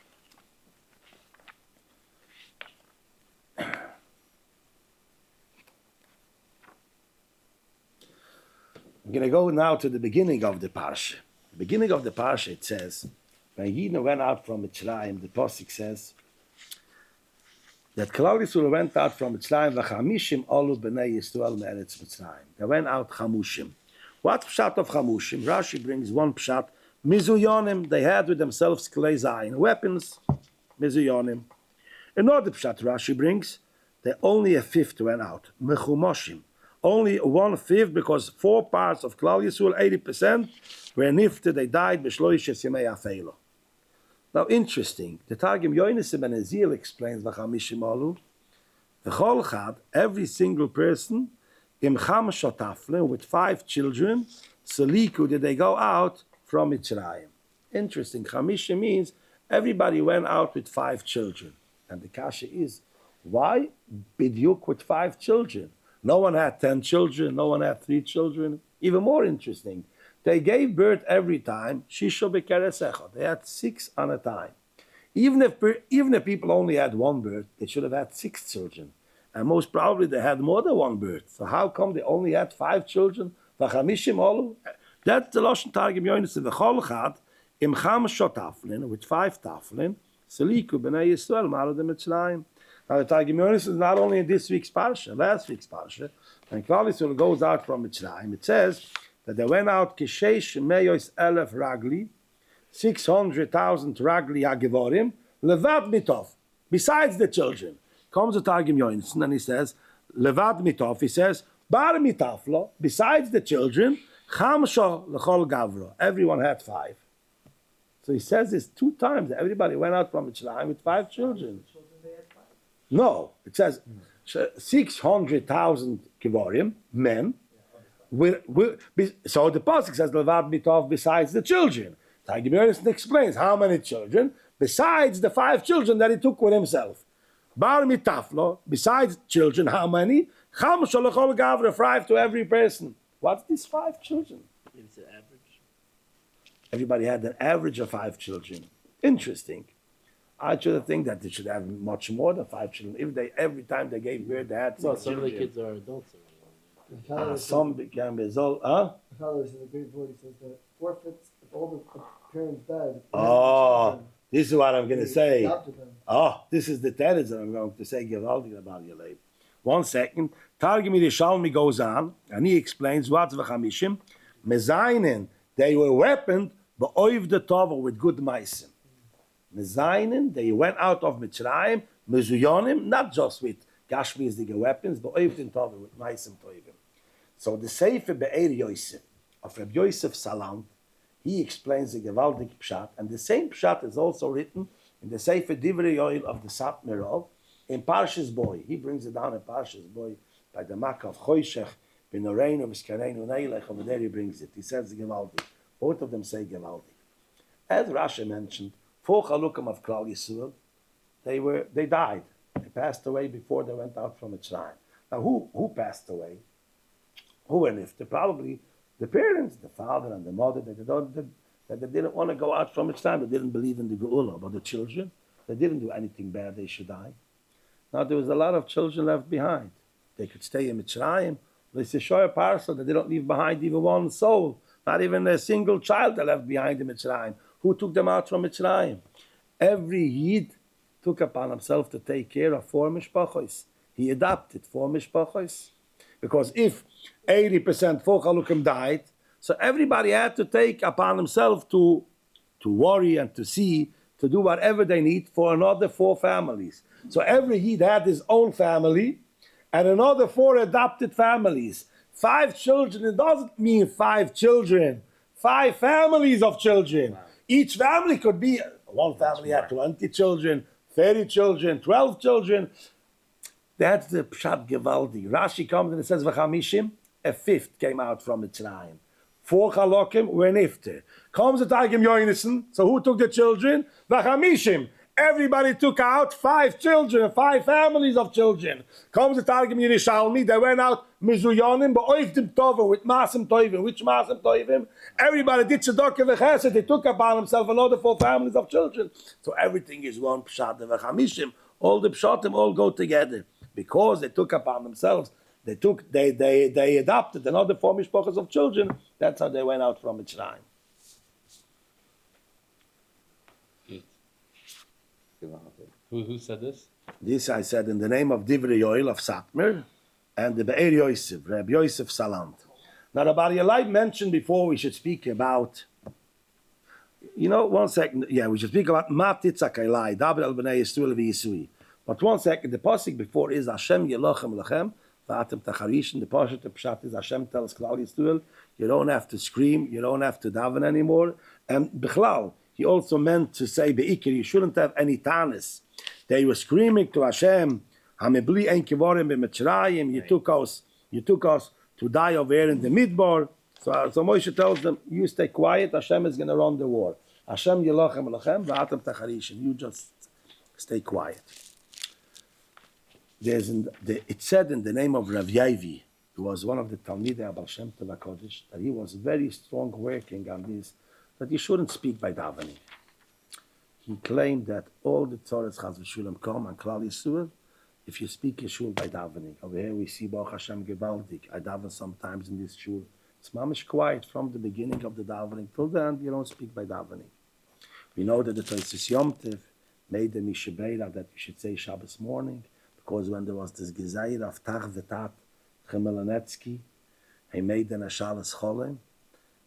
Speaker 1: I'm going to go now to the beginning of the parsha. The beginning of the parsha, it says, when Yidden went out from Mitzrayim, the pasuk says that Klal Yisrael went out from Mitzrayim, v'chamishim olu b'nei Yisrael me'eretz Mitzrayim. They went out chamushim. What pshat of chamushim? Rashi brings one pshat. Mizuyonim, they had with themselves klei zayin, weapons, mizuyonim. Another pshat Rashi brings, that only a fifth went out. Mechumoshim. Only 1/5, because 4 parts of Klal Yisrael, 80%, were nifted, they died, b'shloishes yemei afeilo. Now, interesting, the Targum Yonis ben Ezil explains, v'chamishim alu, v'chol chad, every single person, im cham shotafle, with 5 children, seliku, did they go out from Mitzrayim. Interesting, chamishim means everybody went out with 5 children. And the kasha is, why bidyuk with 5 children? No one had 10 children, no one had 3 children. Even more interesting, they gave birth every time, shisho bekeresecha. They had 6 on a time. Even if people only had 1 birth, they should have had 6 children. And most probably they had more than 1 birth. So how come they only had 5 children? V'chamishim olu. That's the Lashon Targum Yonis. V'chol chad, im cham shotaflin, with 5 taflin, seliku b'nei Yisrael, marad Mitzrayim. Now the Targum Yonis is not only in this week's parsha, last week's parsha. When Klal Yisrael goes out from Mitzrayim, it says that they went out kishesh meyos elef ragli, 600,000 ragli hagevorim, levad mitov, besides the children. Comes the Targum Yonis and he says, levad mitov, he says, bar mitaflo, besides the children, chamsho lechol gavro, everyone had 5. So he says this 2 times, everybody went out from Mitzrayim with 5 children. No, it says 600,000 kivorim, men. So the pasuk says levad mitov, besides the children. Targum Yonis explains how many children besides the 5 children that he took with himself. Bar mitaflo, besides children, how many? Cham sholachol gavra, 5 to every person. What's these 5 children?
Speaker 2: It's an average.
Speaker 1: Everybody had an average of 5 children. Interesting. I should think that they should have much more than 5 children. If they every time they gave birth, they had 6
Speaker 2: Well, some
Speaker 1: children.
Speaker 2: of the kids are adults already.
Speaker 1: Some became result. Huh?
Speaker 5: The father says a great word. He says that forfeits if all the parents died.
Speaker 1: Oh, this is what I'm going to say.
Speaker 5: Adopted them.
Speaker 1: Oh, this is the teretz that I'm going to say. Gewaltig about your life. 1 second. Targum Yerushalmi goes on and he explains what's v'chamishim mezainen. They were weaponed ba'oiv the tova, with good meisim. Mezainen, they went out of Mitzrayim, mezuyonim, not just with gashmizdige weapons, but oiv the tova, with meisim toivim. So the Sefer Be'er Yosef of Reb Yosef Salant, he explains the Gewaldig Pshat, and the same Pshat is also written in the Sefer Divrei Yoel of the Satmirov in Parshas Boy. He brings it down in Parshas Boy by the Makkah of Choshech, B'noreinu, V'skareinu, Neilech, over there he brings it. He says Gewaldig. Both of them say Gewaldig. As Rashi mentioned, 4 Chalukim of Klal Yisrael, they died. They passed away before they went out from Mitzrayim. Now, who passed away? Who were nifter? Probably the parents, the father and the mother, that they didn't want to go out from Mitzrayim. They didn't believe in the Geula. But the children, they didn't do anything bad. They should die. Now, there was a lot of children left behind. They could stay in Mitzrayim. They say, Shoya Parashat, that they don't leave behind even one soul. Not even a single child they left behind in Mitzrayim. Who took them out from Mitzrayim? Every Yid took upon himself to take care of 4 mishpachos. He adopted 4 mishpachos. Because if 80% 4 Chalukim died, so everybody had to take upon himself to worry and to see, to do whatever they need for another 4 families. So every Yid had his own family and another 4 adopted families. 5 children, it doesn't mean 5 children. 5 families of children. Wow. Each family could be, one family had 20 children, 30 children, 12 children. That's the Pshat Gevaldi. Rashi comes and it says, V'chamishim, a 5th came out from Mitzrayim. 4 Chalokim were nifter. Comes the Targum Yoinison, so who took the children? V'chamishim. Everybody took out 5 children, 5 families of children. Comes the Targum Yerushalmi, they went out Mizuyonim, but oifdim tovim, with Masim Tovim. Which Masim Tovim? Everybody did Tzedakah v'chesed, they took upon themselves another 4 families of children. So everything is one Pshat v'chamishim. All the Pshatim all go together. Because they took upon themselves, they adopted another 4 mishpachos of children. That's how they went out from Mitzrayim.
Speaker 2: Who said this?
Speaker 1: This I said in the name of Divrei Yoel of Satmar and the Be'er Yosef, Reb Yosef Salant. Now, Rabbi Yelai mentioned before we should speak about, one second, we should speak about Ma Titzak Elai, Daber El B'nai Yisrael V'Yisui. But 1 second, the pasuk before is Hashem Yelochem Lechem, V'atem Tacharishin. The pasuk, the pshat is Hashem tells Klal Yisrael, you don't have to scream, you don't have to daven anymore. And Bichlal, he also meant to say, Be'ikir, you shouldn't have any tanis. They were screaming to Hashem, Hamebli Ein Kivorim B'Mitzrayim, you took us to die over here in the Midbar. So Moshe tells them, you stay quiet, Hashem is going to run the war. Hashem Yelochem Lechem, V'atem Tacharishin. You just stay quiet. It said in the name of Rav Yavi, who was one of the Talmidei Abal Shem Tov HaKodesh, that he was very strong working on this, that you shouldn't speak by davening. He claimed that all the Tzoros Chaz v'Shulam come on Klal Yisrael if you speak Yeshua by davening. Over here we see Baruch Hashem Gevaldik. I daven sometimes in this shul. It's mamish quiet from the beginning of the davening till the end. You don't speak by davening. We know that the Tosis Yom Tov made the Mishabeira that you should say Shabbos morning. Because when there was this Gezeir of Tach V'Tat Chemelanetsky, he made the Nashalas Cholem,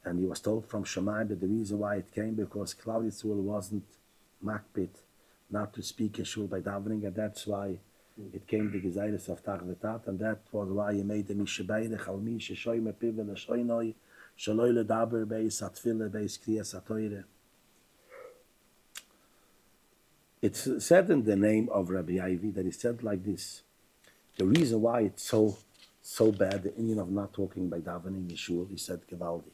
Speaker 1: and he was told from Shemayim that the reason why it came because Klal Yisrael wasn't makpit not to speak Yeshua by davening, and that's why it came the Gezeiris of Tach V'Tat, and that was why he made the Mishabeir Chalmi Sheshoy Mepiv L'Shoynoi Shaloi L'Daber Beis Atfile Beis Kriyas HaToyre. It's said in the name of Rabbi Yavi that he said like this. The reason why it's so bad, the Indian of not talking by davening Yeshua, he said Gevaldik.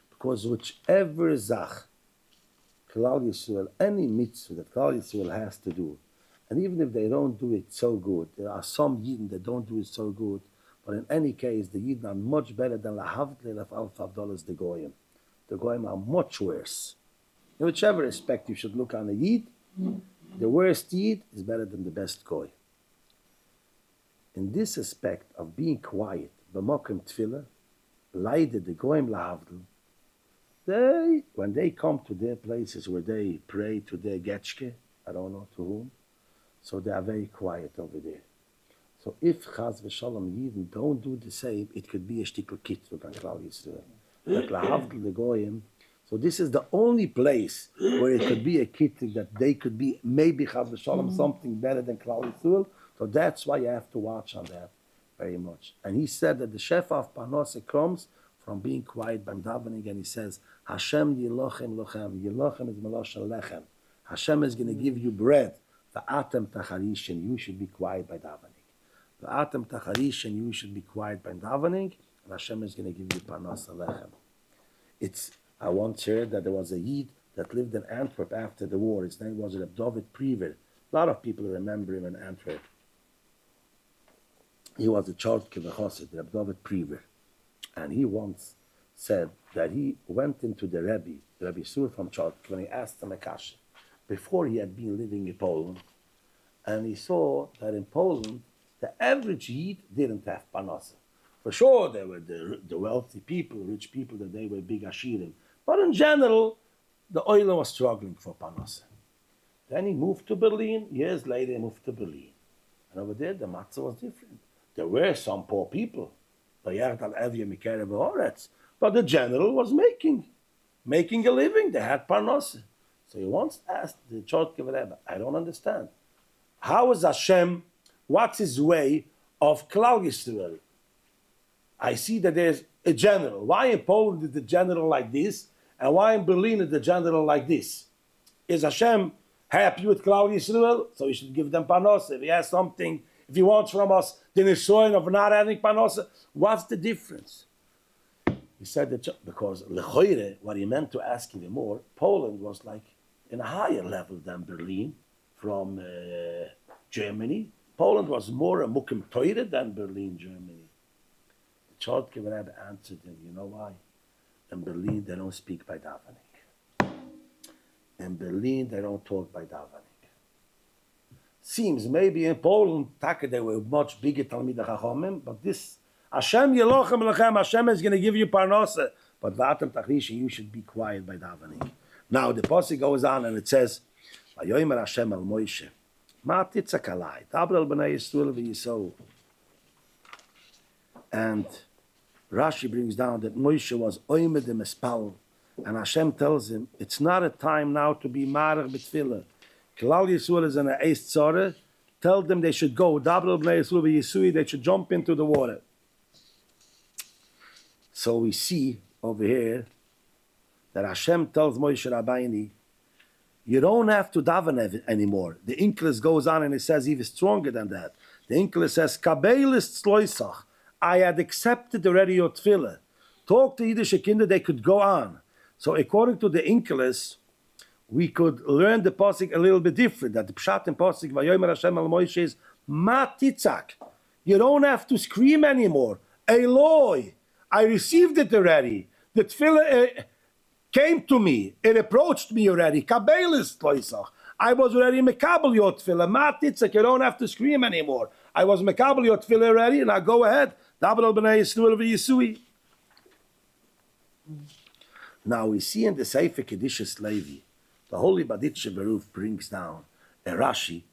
Speaker 1: Because whichever Zach, Klal Yisrael, any mitzvah that Klal Yisrael has to do, and even if they don't do it so good, there are some Yidden that don't do it so good, but in any case, the Yidden are much better than Lahavdle of Alpha Avdolas the Goyim. The Goyim are much worse. In whichever respect you should look on a Yid, the worst Yid is better than the best Goy. In this aspect of being quiet, b'mokem tefillah, leide the Goyim lahavdil, when they come to their places where they pray to their getchke, I don't know to whom, so they are very quiet over there. So if Chaz v'Shalom Yidden don't do the same, it could be a shtikl kitzuk on Klal Yisrael. But lahavdil the Goyim. So this is the only place where it could be a kitzuk that they could be maybe Chaz v'Shalom something better than Klal Yisrael. So that's why you have to watch on that. very much. And he said that the shefa of Parnasa comes from being quiet by davening, and he says, Hashem yilochem lochem. Yilochem is melosha lechem. Hashem is going to give you bread. V'atem tacharishin, you should be quiet by davening. V'atem tacharishin, you should be quiet by davening, and Hashem is going to give you Parnasa lechem. I once heard that there was a Yid that lived in Antwerp after the war. His name was Reb David Prever. A lot of people remember him in Antwerp. He was a Chortke V'chosid, Reb David Prever. And he once said that he went into the Rebbe Sur from Chortke, when he asked him a kasha, before he had been living in Poland, and he saw that in Poland, the average Yid didn't have Parnasa. For sure, there were the wealthy people, rich people, that they were big Ashirim. But in general, the oil was struggling for Parnasa. Then he moved to Berlin. Years later, he moved to Berlin. And over there, the matzah was different. There were some poor people. But the general was making a living. They had Parnasa. So he once asked the Chortke Rebbe, I don't understand. How is Hashem, what's his way of Klal Yisrael? I see that there's a general. Why in Poland is the general like this? And why in Berlin is the general like this? Is Hashem happy with Klal Yisrael? So we should give them Parnasa. If he has something, if he wants from us the Nisoyin of not having Parnasa, what's the difference? He said that because Lechoire, what he meant to ask even more, Poland was like in a higher level than Berlin from Germany. Poland was more a Mukim Teure than Berlin, Germany. The Chortke Rebbe answered him, you know why? In Berlin, they don't speak by davening. In Berlin, they don't talk by davening. Seems maybe in Poland, they were much bigger Talmidei Chachamim, but this, Hashem Yelochem Lechem, Hashem is going to give you Parnasa, but Vatem Tachrishi, you should be quiet by davening. Now, the Pasuk goes on and it says, Vayomer Hashem al Moshe, Ma titzak alai, Daber al b'nei Yisrael v'Yisou. And Rashi brings down that Moshe was oimed mespal, and Hashem tells him, it's not a time now to be marach b'tfilah. Klal Yisrael is in a eis tzara. Tell them they should go. Daber b'nei Yisrael v'Yisui, they should jump into the water. So we see over here that Hashem tells Moshe Rabbeinu, you don't have to daven anymore. The Inklis goes on and it says even stronger than that. The Inklis says, Kabelis tzloisach. I had accepted already your tefillah. Talk to Yiddish kinder, they could go on. So according to the Inkelis, we could learn the Pasuk a little bit different. That the Pshat in Pasuk, Vayomer Hashem al Moshe is, Ma titzak. You don't have to scream anymore. Eloi, I received it already. The tefillah came to me. It approached me already. Kabelis tloisach. I was already mekabel your tefillah. Ma titzak, you don't have to scream anymore. I was mekabel your tefillah already, and I go ahead. Daber al b'nei Yisrael v'Yisui. Now we see in the Sefer Kedushas Levi, the Holy Baditche Baruch brings down a Rashi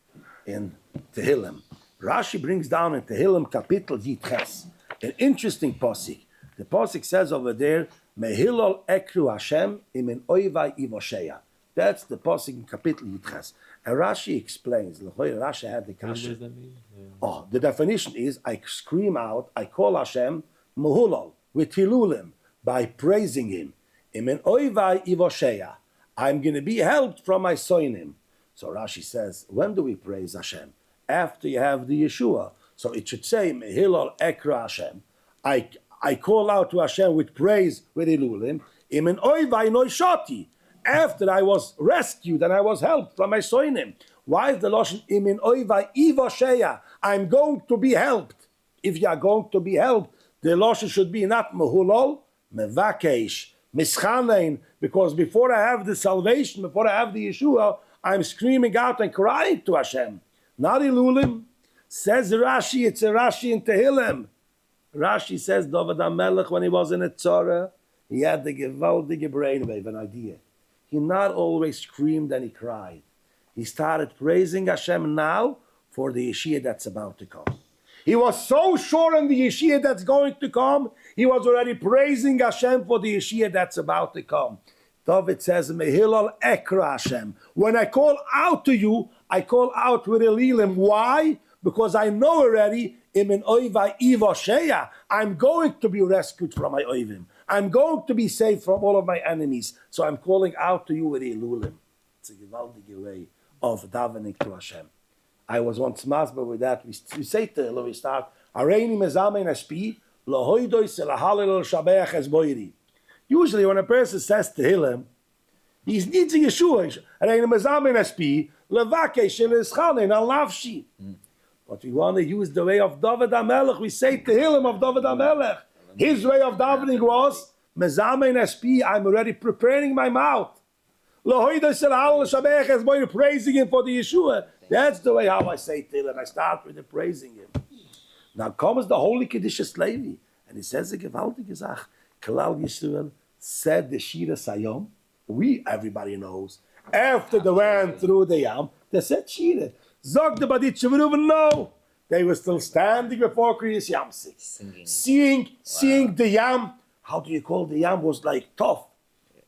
Speaker 1: in Tehillim. Rashi brings down in Tehillim Kapitel Yitches an interesting pasuk. The pasuk says over there, Mehilol ekru Hashem imen oivai ivosheya. That's the pasuk in Kapitel Yitches. And Rashi explains, Rashi had the kasha.
Speaker 2: What does that mean? Yeah.
Speaker 1: Oh, the definition is, I scream out, I call Hashem, Mehulol, with Hilulim, by praising Him. Imen oivai ivosheya. I'm going to be helped from my soinim. So Rashi says, when do we praise Hashem? After you have the Yeshua. So it should say, Mehilol ekra Hashem. I call out to Hashem with praise, with Hilulim. Imen oivai noishoti. After I was rescued and I was helped from my soinim. Why is the Lashon imin oivai ivosheya? I'm going to be helped. If you are going to be helped, the Lashon should be not mehulol, mevakesh, mischanein, because before I have the salvation, before I have the Yeshua, I'm screaming out and crying to Hashem. Not ilulim. Says Rashi, it's a Rashi in Tehillim. Rashi says David HaMelech, when he was in a tzara, he had the gewaldige brainwave, an idea. He not always screamed and he cried. He started praising Hashem now for the Yeshua that's about to come. He was so sure in the Yeshua that's going to come, he was already praising Hashem for the Yeshua that's about to come. David says, Mehilal ekra Hashem. When I call out to you, I call out with Elilim. Why? Because I know already, I'm going to be rescued from my oivim. I'm going to be saved from all of my enemies. So I'm calling out to you with Elulim. It's a gewaldige way of davening to Hashem. I was once masber with that. We say to Hillel, we start, Areini mezamein espi, lohoidoi selahalil shabeach es boiri. Usually when a person says to Hillel, he's needing Yeshua. Areini mezamein espi, levake shel eschalin al nafshi. But we want to use the way of David HaMelech. We say to Hillel of David HaMelech. His way of davening was, mezamein espi, I'm already preparing my mouth. Praising him for the Yeshua. That's the way how I say Tehillim, and I start with the praising him. Now comes the holy Kedushas Levi, and he says a gewaltige Sach. Klal Yisrael said the Shira Sayom. Everybody knows. After they went through the Yam, they said Shira. Zog the Badit Shevruv, no. They were still standing before Kriyas Yamsik. Seeing the Yam. How do you call the Yam? Was like tough.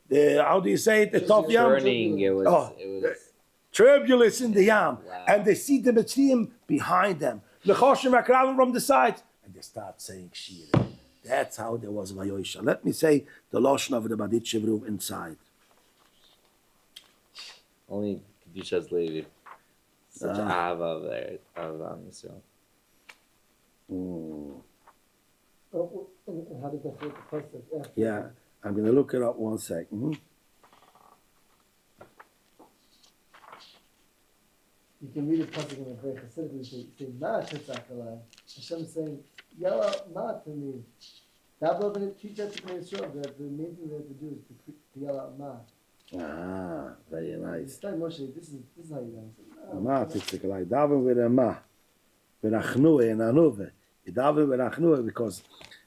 Speaker 1: How do you say it? The tough Yam?
Speaker 2: Burning, it was
Speaker 1: turbulence in the Yam.
Speaker 2: Wow.
Speaker 1: And they see the Mitzrayim behind them. The Choshim Akralim from the side. And they start saying Shira. That's how there was Vayoisha. Let me say the Lashon of the Badit Shevruv inside.
Speaker 2: only Kedushas Levi. Such Ahava there of Yisrael.
Speaker 5: Oh, and how does that fit the pasuk after?
Speaker 1: Yeah, I'm going to look it up 1 second.
Speaker 5: You can read the pasuk in a very Hasidic. You say, "Ma Shetzakala." Hashem is saying, "Yell out Ma to me." That will teach us to Israel that the main thing we have to do is to yell out Ma.
Speaker 1: Very nice.
Speaker 5: It's like Moshe. This is how you do it.
Speaker 1: Ma, Tzitzikalai. Daven with a Ma. With Achnue and Anuve. You daven with Achnue because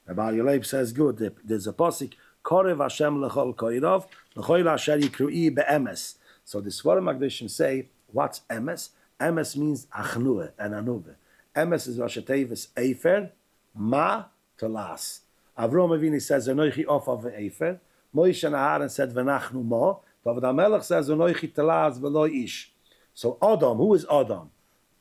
Speaker 1: Rabbi Yaleib says good. There's a pasuk, Korev Hashem lechol koirov, lechoil asher yikru'i be'emes. So the Svarim Magdashim say, what's emes? Emes means Achnue and Anuve. Emes is Rosh Tevis Eifer, Ma, to last. Avrom Avini says, Enoichi off of Eifer. Moshe and Ahron said, V'nachnu mo. David HaMelech says, Enoichi telaz v'lo ish. So Adam, who is Adam?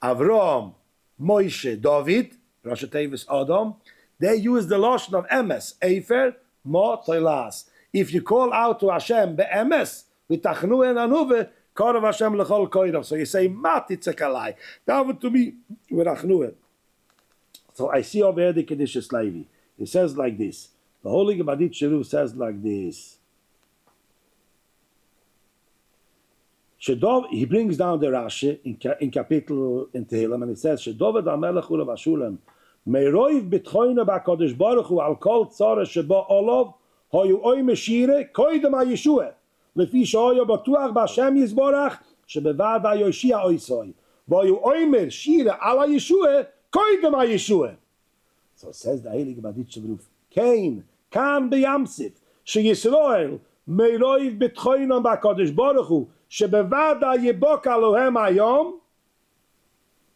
Speaker 1: Avrom, Moshe, David, Rosh Tevis Adam. They use the Lashon of Emes, Eifer, Mo, Toilas. If you call out to Hashem, Be'emes, with Tachnu and Anuve, Korav Hashem lechol koirav. So you say, Mat Yitzakalai. David to me, with Achnu. So I see over here the Kedushas Levi. He says like this. The Holy Gebadit Sheru says like this. He brings down the Rashi in Kapitel in Tehillim, and he says, Shedovid HaMelech Ulav HaShulam, Meiroiv B'tchoyna B'Kadosh Baruch Hu Al Kol Tzara Sheba Olav Hoyu Oy Meshire Koydem HaYeshua Lefi Shoyo Batuach B'Hashem Yizborach Shebevad HaYoshia Oysoi Voyu Oymer Shire Al HaYeshua Koydem HaYeshua. So it says the Heilige Badit Shevruf, Kain, Kan B'Yamsif, She-Yisrael, Meiroiv B'tchoyna B'Kadosh Baruch Hu Shebevad HaYibok Alohem Hayom.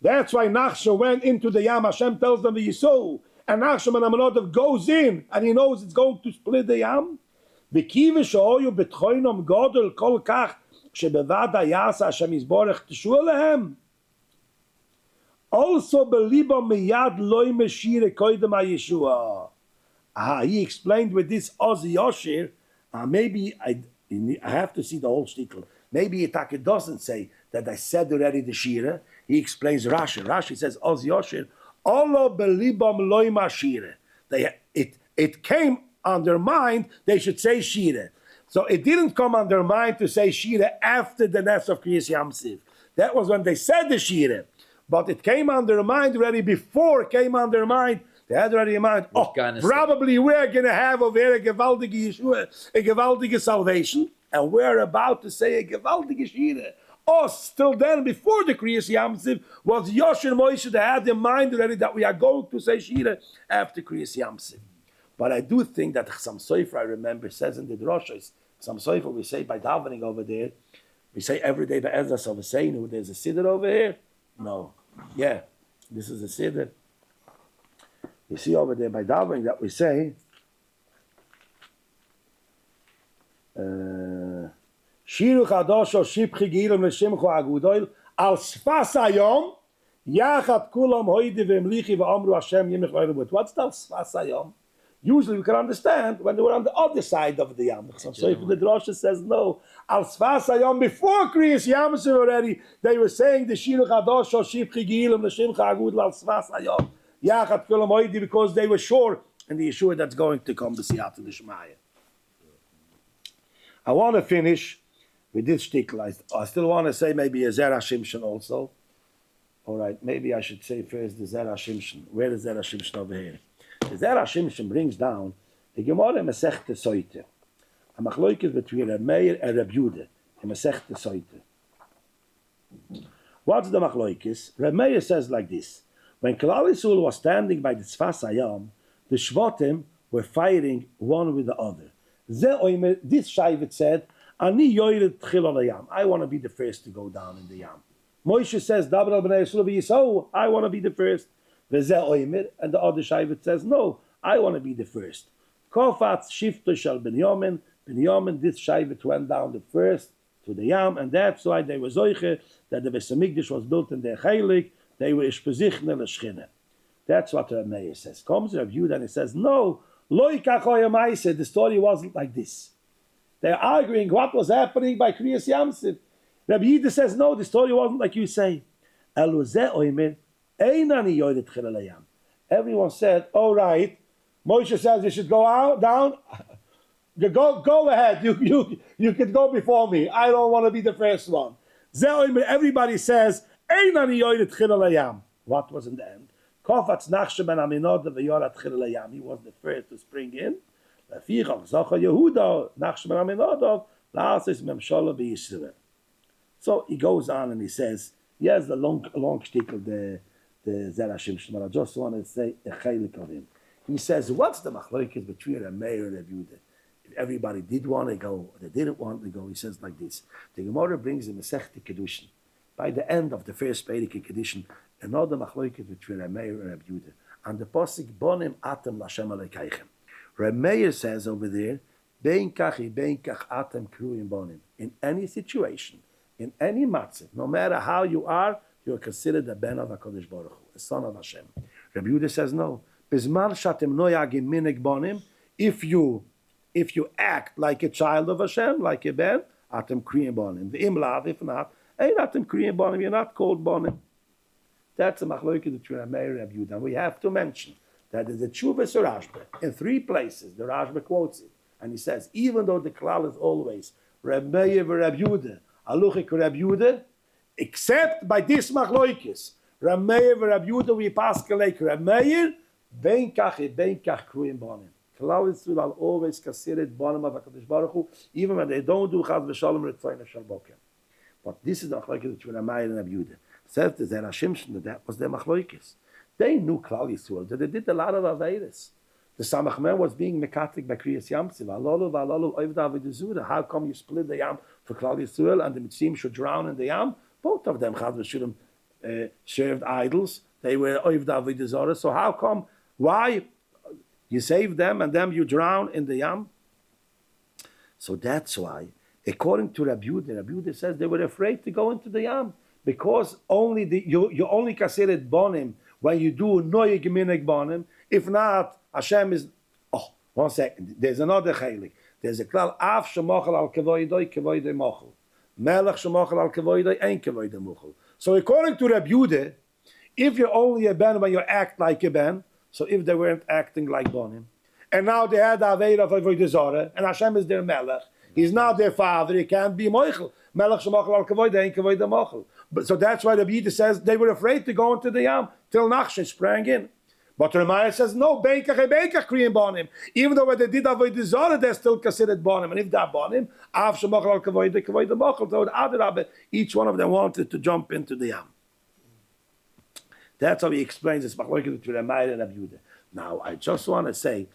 Speaker 1: That's why Nachshon went into the Yam. Hashem tells them the Yisou, and Nachshon and Amonodov goes in, and he knows it's going to split the Yam. V'kiva she'oyu b'tchoinom godel kol kach shebevad hayasa Hashem yizborech teshua lehem. Also belibo miyad loy meshire koydem haYeshua. He explained with this Oz Yoshir. Maybe I have to see the whole shtickle. Maybe Itake doesn't say that I said already the Shira. He explains Rashi. Rashi says, Oz Yoshir, Olo belibam loy mashire. It came on their mind, they should say Shira. So it didn't come on their mind to say Shira after the Ness of Kriyas Yamsiv. That was when they said the Shira. But it came on their mind already before it came on their mind. They had already in mind, probably we're going to have over here a gewaldige Yeshua, a gewaldige salvation. And we're about to say a gewaldige Shira. Still then, before the Kriyas Yamsiv, was Yoshir Moshe that had in mind already that we are going to say Shira after Kriyas Yamsiv. But I do think that some Sofer, I remember, says in the Droshes, some Sofer we say by davening over there, we say every day by Ezras of Seinu, there's a Siddur over here. No. Yeah, this is a Siddur. You see over there by davening that we say, Shiru Chadosho Shipchi Gilim L'Shimchu Agudoil Al Sfas Hayom Yachat kulam hoide v'emlichi v'amru Hashem yimich v'ayravut. What's that Sfas Hayom? Usually we can understand when they were on the other side of the Yam. So if the Drosha says no, al Sfas Hayom, before Kriyas Yamsuf already, they were saying the Shinuch Hadosh or Shibchi Gi'ilim, the Shimcha Agudl al Sfas Hayom. Yachat kulam hoide, because they were sure in the Yeshua that's going to come to Siyat and the Shemaya. I want to finish with this shtickle. I still want to say maybe a Zerah Shimshon also. All right, maybe I should say first the Zerah Shimshon. Where is Zerah Shimshon over here? The Zerah Shimshon brings down the Gemara Masechta Soite. A machloikes between a Meir and a Yehuda in Masechta Soite. What's the machloikes? Reb Meir says like this: when Klal Yisrael was standing by the Sfas Hayam, the Shvatim were fighting one with the other. This Shaivet said, Ani yoyred tchil al hayam. I want to be the first to go down in the yam. Moshe says, Dabar al b'nei Yisrael v'yisau, I want to be the first. V'zeh oimer, and the other Shaivet says, no, I want to be the first. Kofatz shifto shel Binyamin. Binyamin, this Shaivet went down the first to the yam, and that's why they were zoiche, that the Beis Hamikdash was built in their chaylik, they were ishpezichne l'shchine. That's what Reb Meir says. Comes Reb Yehuda and he says, no, lo yikach oyamaise, the story wasn't like this. They're arguing what was happening by Kriyas Yamsuf. Rabbi Yehuda says, no, the story wasn't like you say. Everyone said, all right, Moshe says you should go out, down. Go ahead, you can go before me. I don't want to be the first one. Everybody says, what was in the end? He was the first to spring in. So he goes on and he says, yes, the long shtick of the Zerah Shimshon, but I just want to say a chaylik of him. He says, what's the machlokes between a Meir and a Yehuda? If everybody did want to go, or they didn't want to go, he says like this. The Gemara brings in Masechta Kedushin, by the end of the first Perek in Kedushin, another machlokes between a Meir and a Yehuda. And the posik bonim atem l'Hashem alekeichem. Reb Meir says over there, bein kach atem kruyim bonim. In any situation, in any matzah, no matter how you are considered a ben of HaKadosh Baruch Hu, a son of Hashem. Reb Yehuda says no. Bizman shatem noyagim minig bonim. If you act like a child of Hashem, like a ben, atem kriyim bonim. The imlav, if not, ain't atem kriyim bonim. You're not called bonim. That's a machlokes between Meir and Yehuda. And we have to mention that there's a Tshuvas Rashba in 3 places. The Rashba quotes it, and he says, even though the klal is always Reb Meir and Reb Yehuda, Aluchik Reb Yehuda, except by this machlokes, Reb Meir and Reb Yehuda, we pass like Reb Meir, ben kach kruyim bonim. Klal Yisrael are always considered bonim of HaKadosh Baruch Hu, even when they don't do chas v'shalom ritzayin shalbokem. But this is the machlokes between Reb Meir and Reb Yehuda. Says the Zerah Shimshon that was their machlokes. They knew Klal Yisrael, that they did a lot of averis. The Samach Men was being mekatik by Kriyas Yamsuf. How come you split the Yam for Klal Yisrael and the Mitzim should drown in the Yam? Both of them served idols. They were Oivda Avodah. So how come? Why you save them and then you drown in the Yam? So that's why, according to Rabbi Yehuda says they were afraid to go into the Yam. Because you only considered bonim when you do noyig minig bonim. If not, Hashem is. Oh, 1 second. There's another chaylik. There's a klal af shemochel al kevoidoi mochel. Melech shemochel al kevoidoi ein kevoidoi mochel. So according to Rabbi Yehuda, if you're only a ben when you act like a ben, so if they weren't acting like bonim, and now they had aveir of avodah zarah, and Hashem is their melech, he's now their father, he can't be mochel. Melech shemochel al kevoidoi ein kevoidoi mochel. But so that's why the Yehuda says they were afraid to go into the Yam till Nachshon sprang in. But Ramaya says no, beikach kriyim bonim. Even though when they did avodah zarah, they're still considered bonim. And if they're bonim, av shemochel al kavodah mochel. So the other rabbi, each one of them wanted to jump into the Yam. That's how he explains this machlokes between Ramaya and Rabbi Yehuda. Now I just want to say,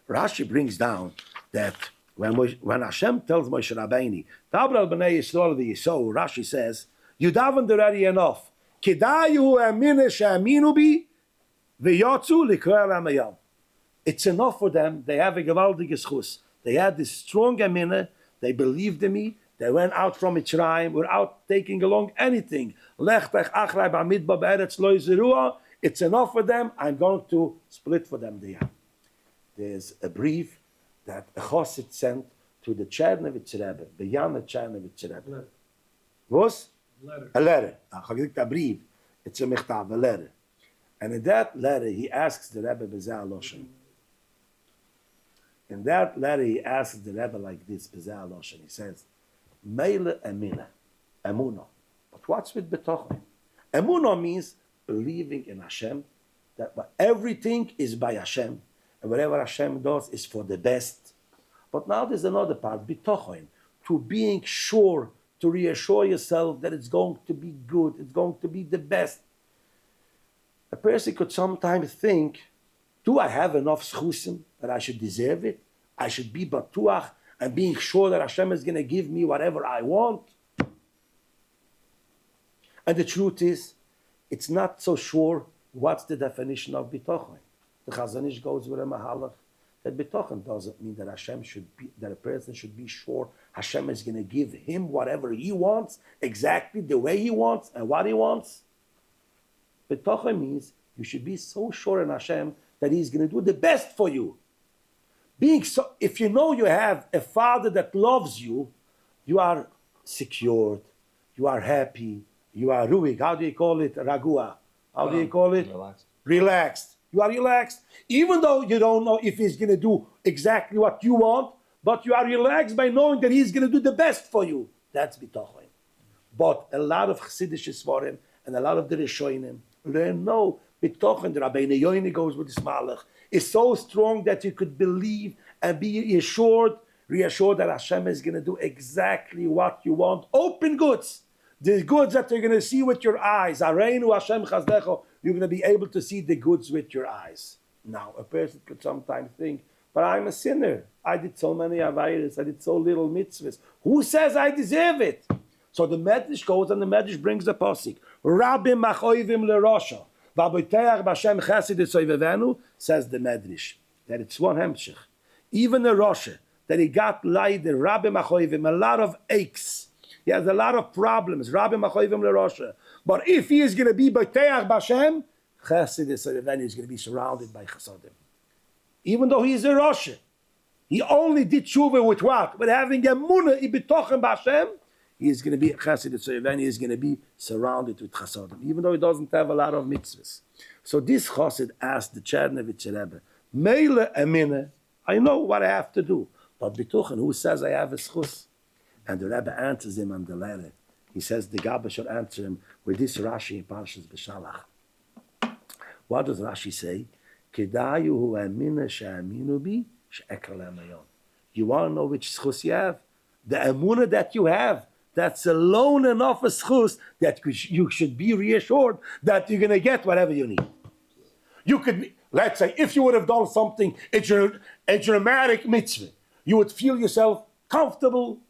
Speaker 1: Rashi brings down that when Hashem tells Moshe Rabbeinu, Dabar al b'nei Yisrael v'yisou, Rashi says, you davened already enough. Kidayu emine she'aminu bi v'yotzu likroel hamayam. It's enough for them. They have a gewaldige schus. They had this strong emine. They believed in me. They went out from Mitzrayim without taking along anything. It's enough for them. I'm going to split for them the yam. There's a brief that a chassid sent to the Chernowitz Rebbe, the Yana Chernowitz Rebbe. Was? A letter. A brief. It's a mechtav, a letter. And in that letter, he asks the Rebbe Bezeh Loshen. In that letter, he asks the Rebbe like this, Bezeh Loshen. He says, Meile Emuna, Emuna. But what's with betochen? Emuna means believing in Hashem, that everything is by Hashem, and whatever Hashem does is for the best. But now there's another part, betochen, to being sure, to reassure yourself that it's going to be good, it's going to be the best. A person could sometimes think, do I have enough schusim that I should deserve it? I should be batuach and being sure that Hashem is going to give me whatever I want. And the truth is, it's not so sure what's the definition of bitochen. The Chazon Ish goes with a mahalach that bitochen doesn't mean that Hashem should be, that a person should be sure Hashem is going to give him whatever he wants, exactly the way he wants and what he wants. Bitochen means you should be so sure in Hashem that He's going to do the best for you. Being so, if you know you have a Father that loves you, you are secured, you are happy, you are ruhig. How do you call it? Ragua. How do you call it?
Speaker 2: Relaxed.
Speaker 1: Relaxed. You are relaxed. Even though you don't know if He's going to do exactly what you want, but you are relaxed by knowing that He's going to do the best for you. That's bitochen. But a lot of Chassidish Svarim and a lot of the Rishonim learn no. Bitochen, the Rabbeinu Yoini goes with this malach, is so strong that you could believe and be reassured that Hashem is going to do exactly what you want. Open goods. The goods that you're going to see with your eyes. Areinu Hashem chazdecho. You're going to be able to see the goods with your eyes. Now, a person could sometimes think, but I'm a sinner. I did so many avayros. I did so little mitzvahs. Who says I deserve it? So the Medrash goes and the Medrash brings the pasuk. Rabim machoivim lerosha. Says the Medrash that it's one hemshich. Even a Rosh that he got leider, Rabbi Machoivim, a lot of aches. He has a lot of problems. Rabbi Machoivim LeRosha. But if he is going to be B'teach B'Shem, Chesed Yisrael is going to be surrounded by Chasadim. Even though he is a Rosh, he only did tshuva with what? With having Emuna Ibitochen B'Shem. He is going to be Chesed Yisrael. He is going to be surrounded with Chasadim, even though he doesn't have a lot of mitzvahs. So this Chassid asked the Chernowitz Rebbe, Meile Emina, I know what I have to do, but Bituchen, who says I have a schus? And the Rebbe answers him on the letter. He says the Gabba should answer him with this Rashi in Parashat Beshalach. What does Rashi say? Kedayu hu emina she'aminu bi she'ekal emayon. You want to know which schus you have? The emuna that you have. That's alone enough a schus that you should be reassured that you're going to get whatever you need. You could be, let's say, if you would have done something, a dramatic mitzvah, you would feel yourself comfortable,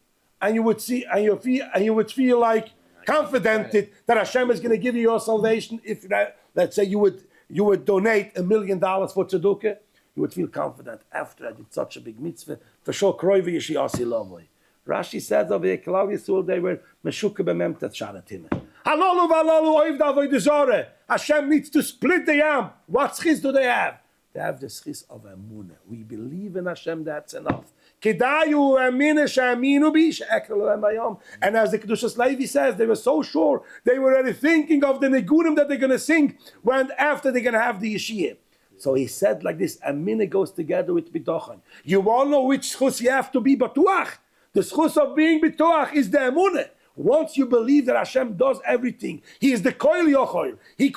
Speaker 1: and you would feel like confident that Hashem is going to give you your salvation. If let's say you would donate $1 million for tzedukah, you would feel confident after I did such a big mitzvah. For sure, kroiv yishiyasi lavoi. Rashi says over here, Klal Yisrael, they were meshuka b'memtat sharatim. Halolu v'halolu oiv d'avodah zorah. Hashem needs to split the yam. What schis do they have? They have the schis of Emuna. We believe in Hashem, that's enough. Kedayu emina she'aminu bi she'ekelu emayom. And as the Kedushas Levi says, they were so sure, they were already thinking of the negunim that they're going to sing when after they're going to have the Yeshia. So he said like this, Emina goes together with bitochen. You all know which schus you have to be batuach. The schus of being bituach is the Emuna. Once you believe that Hashem does everything, He is the koil yochol. He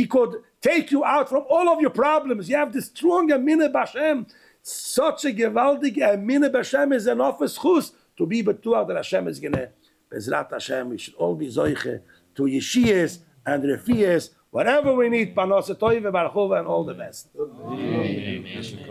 Speaker 1: could take you out from all of your problems. You have the strong Emina b'Hashem. Such a gewaldig Emina b'Hashem is enough schus to be bituach that Hashem is going to, Bezrat Hashem, we should all be zoiche to Yeshiyas and Refiyas, whatever we need, Panos Toive, Barchova, and all the best.
Speaker 2: Amen.